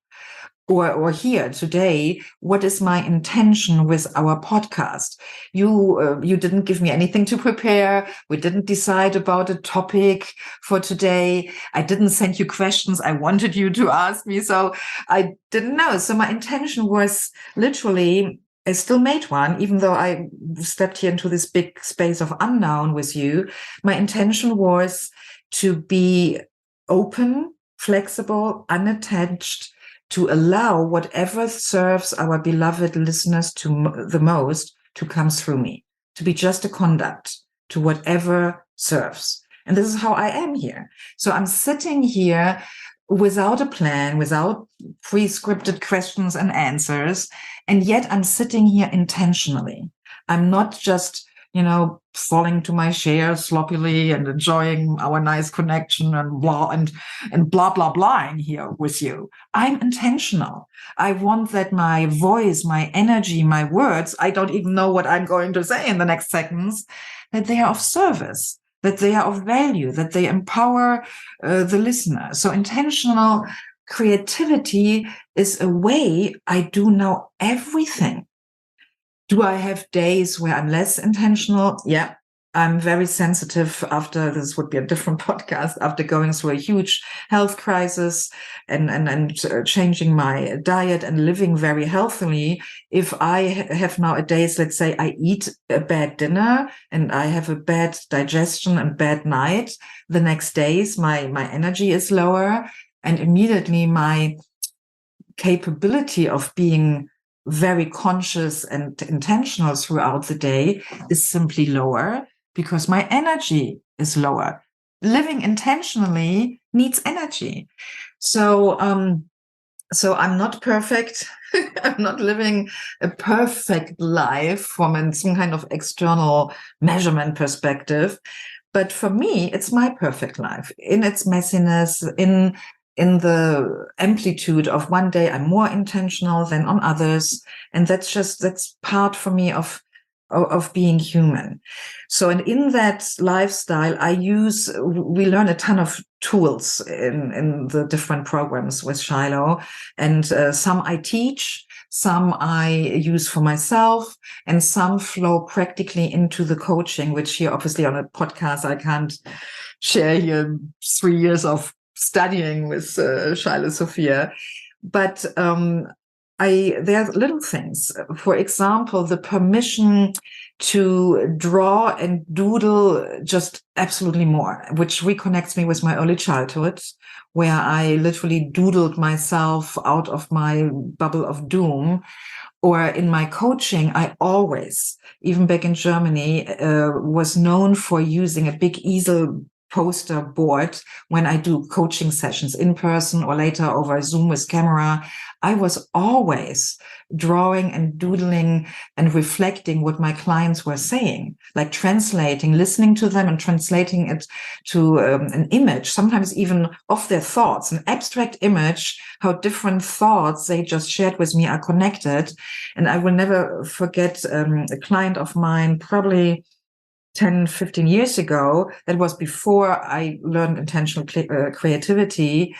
Or here today, what is my intention with our podcast? You didn't give me anything to prepare. We didn't decide about a topic for today. I didn't send you questions I wanted you to ask me, so I didn't know. So my intention was literally, I still made one, even though I stepped here into this big space of unknown with you. My intention was to be open, flexible, unattached, to allow whatever serves our beloved listeners the most to come through me, to be just a conduct to whatever serves. And this is how I am here. So I'm sitting here without a plan, without pre-scripted questions and answers, and yet I'm sitting here intentionally. I'm not just falling to my chair sloppily and enjoying our nice connection and blah blah in here with you. I'm intentional. I want that my voice, my energy, my words, I don't even know what I'm going to say in the next seconds, that they are of service, that they are of value, that they empower the listener. So intentional creativity is a way I do now everything. Do I have days where I'm less intentional? Yeah, I'm very sensitive after, this would be a different podcast, after going through a huge health crisis and changing my diet and living very healthily. If I have now a days, let's say I eat a bad dinner and I have a bad digestion and bad night, the next days my energy is lower, and immediately my capability of being very conscious and intentional throughout the day is simply lower because my energy is lower. Living intentionally needs energy. So I'm not perfect. I'm not living a perfect life from some kind of external measurement perspective. But for me, it's my perfect life in its messiness, in the amplitude of one day I'm more intentional than on others. And that's part for me of being human. So, and in that lifestyle, we learn a ton of tools in the different programs with Shiloh, and some I teach, some I use for myself, and some flow practically into the coaching, which here obviously on a podcast, I can't share here 3 years of studying with Shiloh Sophia. But there are little things. For example, the permission to draw and doodle just absolutely more, which reconnects me with my early childhood, where I literally doodled myself out of my bubble of doom. Or in my coaching, I always, even back in Germany, was known for using a big easel poster board when I do coaching sessions in person or later over Zoom with camera. I was always drawing and doodling and reflecting what my clients were saying, like translating, listening to them and translating it to an image, sometimes even of their thoughts, an abstract image, how different thoughts they just shared with me are connected. And I will never forget a client of mine, probably 10, 15 years ago, that was before I learned intentional creativity.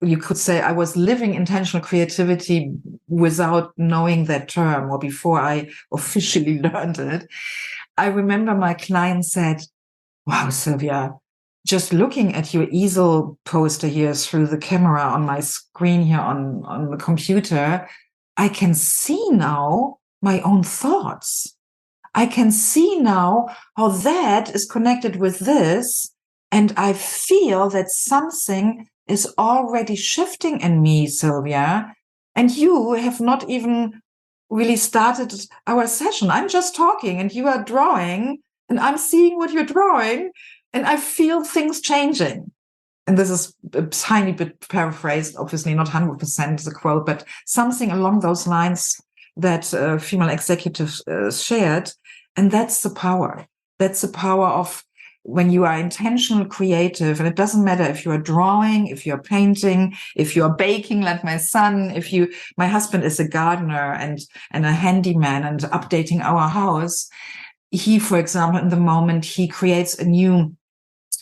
You could say I was living intentional creativity without knowing that term, or before I officially learned it. I remember my client said, "Wow, Sylvia, just looking at your easel poster here through the camera on my screen here on the computer, I can see now my own thoughts. I can see now how that is connected with this. And I feel that something is already shifting in me, Sylvia. And you have not even really started our session. I'm just talking and you are drawing and I'm seeing what you're drawing and I feel things changing." And this is a tiny bit paraphrased, obviously not 100% the quote, but something along those lines that female executives shared. And that's the power. That's the power of when you are intentional creative. And it doesn't matter if you are drawing, if you're painting, if you're baking like my son, my husband is a gardener and a handyman and updating our house. He, for example, in the moment, he creates a new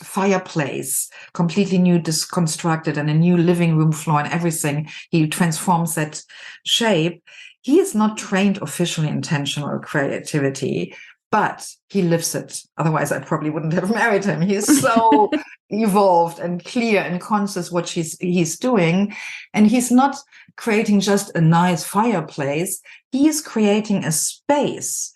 fireplace, completely new, disconstructed, and a new living room floor and everything. He transforms that shape. He is not trained officially in intentional creativity, but he lives it. Otherwise, I probably wouldn't have married him. He is so evolved and clear and conscious what he's doing. And he's not creating just a nice fireplace. He is creating a space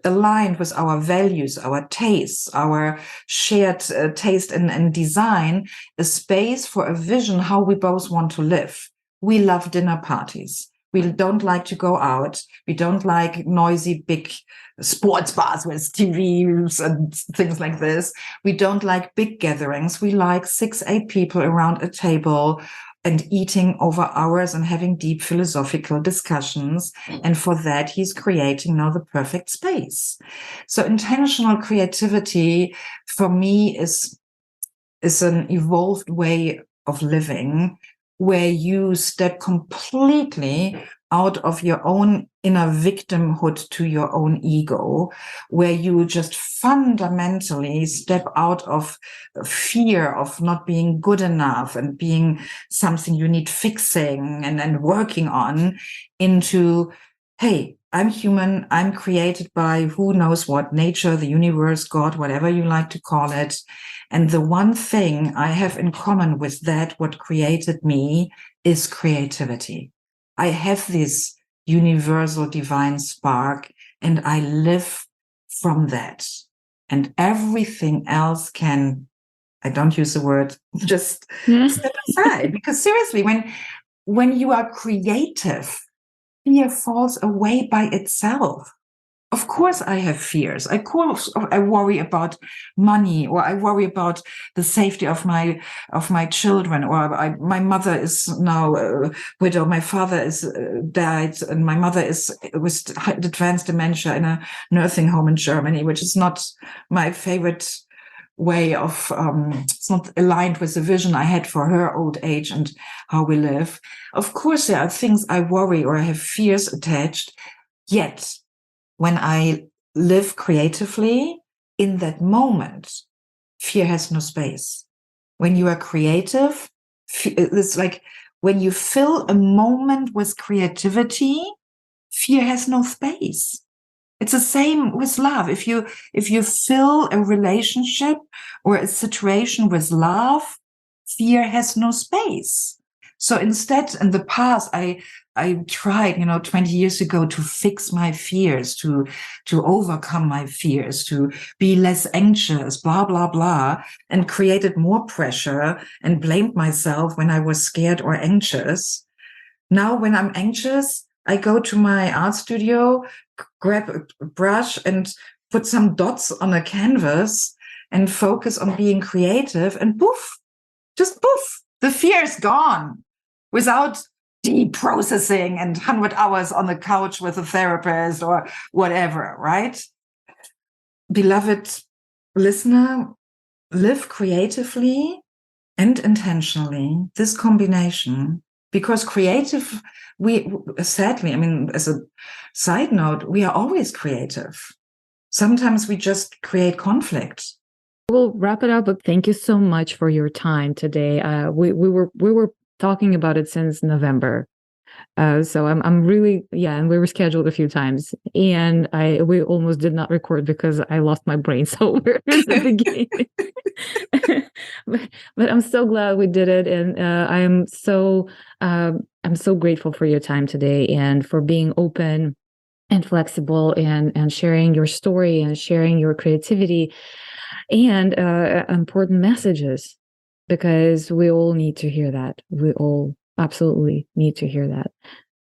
aligned with our values, our tastes, our shared taste and design, a space for a vision how we both want to live. We love dinner parties. We don't like to go out. We don't like noisy, big sports bars with TVs and things like this. We don't like big gatherings. We like 6, 8 people around a table and eating over hours and having deep philosophical discussions. And for that, he's creating now the perfect space. So intentional creativity for me is an evolved way of living where you step completely out of your own inner victimhood to your own ego, where you just fundamentally step out of fear of not being good enough and being something you need fixing and working on, into, hey, I'm human, I'm created by who knows what, nature, the universe, God, whatever you like to call it. And the one thing I have in common with that, what created me, is creativity. I have this universal divine spark and I live from that. And everything else can, I don't use the word, just step aside. Because seriously, when you are creative, fear falls away by itself. Of course, I have fears. I worry about money, or I worry about the safety of my children, or my mother is now a widow. My father is died, and my mother is with advanced dementia in a nursing home in Germany, which is not my favorite way of. It's not aligned with the vision I had for her old age and how we live. Of course, there are things I worry or I have fears attached. Yet, when I live creatively in that moment, fear has no space. When you are creative, it's like when you fill a moment with creativity, fear has no space. It's the same with love. If you fill a relationship or a situation with love, fear has no space. So instead, in the past, I tried, 20 years ago to fix my fears, to overcome my fears, to be less anxious, blah, blah, blah, and created more pressure and blamed myself when I was scared or anxious. Now, when I'm anxious, I go to my art studio, grab a brush and put some dots on a canvas and focus on being creative, and poof, just poof, the fear is gone without deep processing and 100 hours on the couch with a therapist or whatever, right? Beloved listener, live creatively and intentionally, this combination, because creative, sadly, I mean, as a side note, we are always creative. Sometimes we just create conflict. We'll wrap it up, but thank you so much for your time today. We were talking about it since November. So I'm really, and we were scheduled a few times, and we almost did not record because I lost my brain somewhere in the beginning. but I'm so glad we did it, and I'm so grateful for your time today and for being open and flexible and sharing your story and sharing your creativity and important messages, because we all need to hear that. We all absolutely need to hear that.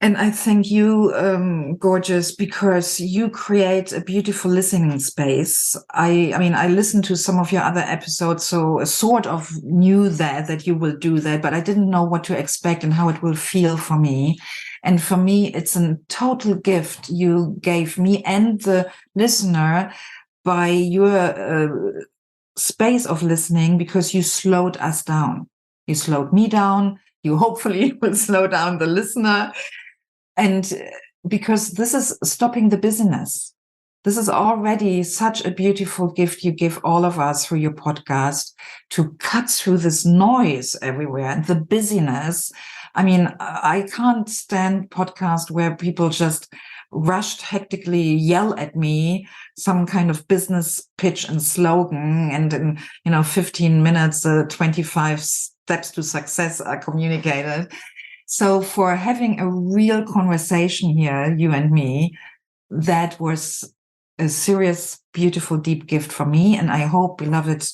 And I thank you, Gorgeous, because you create a beautiful listening space. I mean, I listened to some of your other episodes, so I sort of knew that you will do that, but I didn't know what to expect and how it will feel for me. And for me, it's a total gift you gave me and the listener by your space of listening, because you slowed us down. You slowed me down. You hopefully will slow down the listener. And because this is stopping the busyness. This is already such a beautiful gift you give all of us through your podcast, to cut through this noise everywhere and the busyness. I mean, I can't stand podcasts where people just rushed, hectically yell at me some kind of business pitch and slogan, and in 15 minutes, 25 steps to success are communicated. So for having a real conversation here, you and me, that was a serious, beautiful, deep gift for me. And I hope, beloved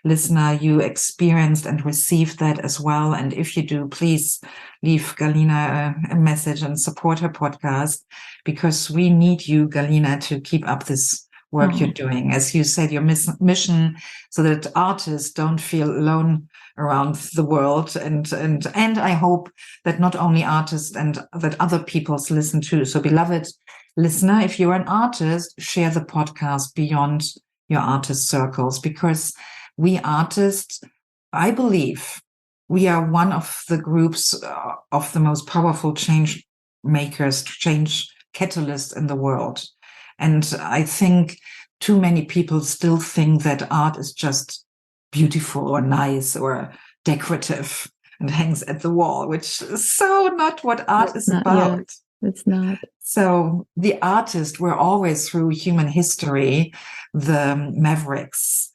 listener, you experienced and received that as well. And if you do, please leave Galina a message and support her podcast, because we need you, Galina, to keep up this work you're doing. As you said, your mission, so that artists don't feel alone around the world. And I hope that not only artists and that other peoples listen too. So beloved listener, if you're an artist, share the podcast beyond your artist circles, because we artists, I believe, we are one of the groups of the most powerful change makers, change catalysts in the world. And I think too many people still think that art is just beautiful or nice or decorative and hangs at the wall, which is so not what art is about. Yeah, it's not. So the artists were always, through human history, the mavericks,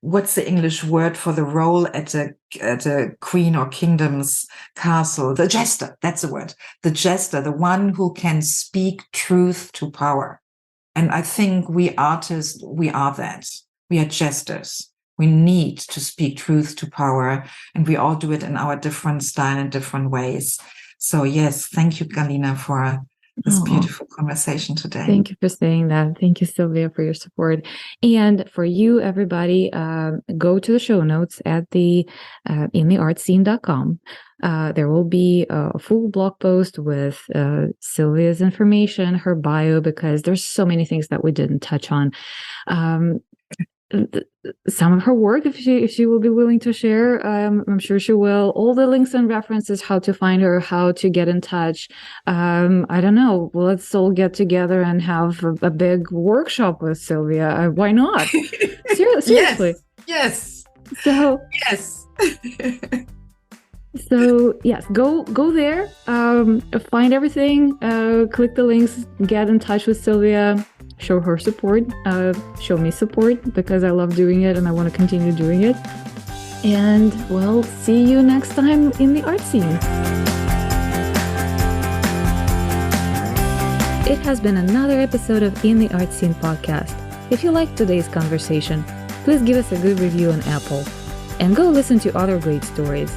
what's the English word for the role at a queen or kingdom's castle? The jester, that's the word. The jester, the one who can speak truth to power. And I think we artists, we are that. We are jesters. We need to speak truth to power, and we all do it in our different style and different ways. So yes, thank you, Galina, for this beautiful conversation today. Thank you for saying that. Thank you, Sylvia, for your support. And for you, everybody, go to the show notes at the intheartscene.com. There will be a full blog post with Sylvia's information, her bio, because there's so many things that we didn't touch on. Some of her work, if she will be willing to share, I'm sure she will. All the links and references, how to find her, how to get in touch. I don't know. Let's all get together and have a big workshop with Sylvia. Why not? Seriously. Yes. So yes. So yes, go there, find everything, click the links, get in touch with Sylvia, show her support, show me support, because I love doing it and I want to continue doing it. And we'll see you next time in the art scene. It has been another episode of In the Art Scene podcast. If you liked today's conversation, please give us a good review on Apple and go listen to other great stories.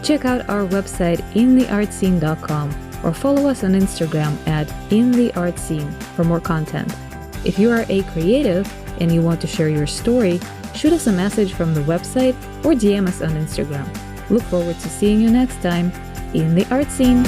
Check out our website intheartscene.com or follow us on Instagram at intheartscene for more content. If you are a creative, and you want to share your story, shoot us a message from the website or DM us on Instagram. Look forward to seeing you next time in the art scene.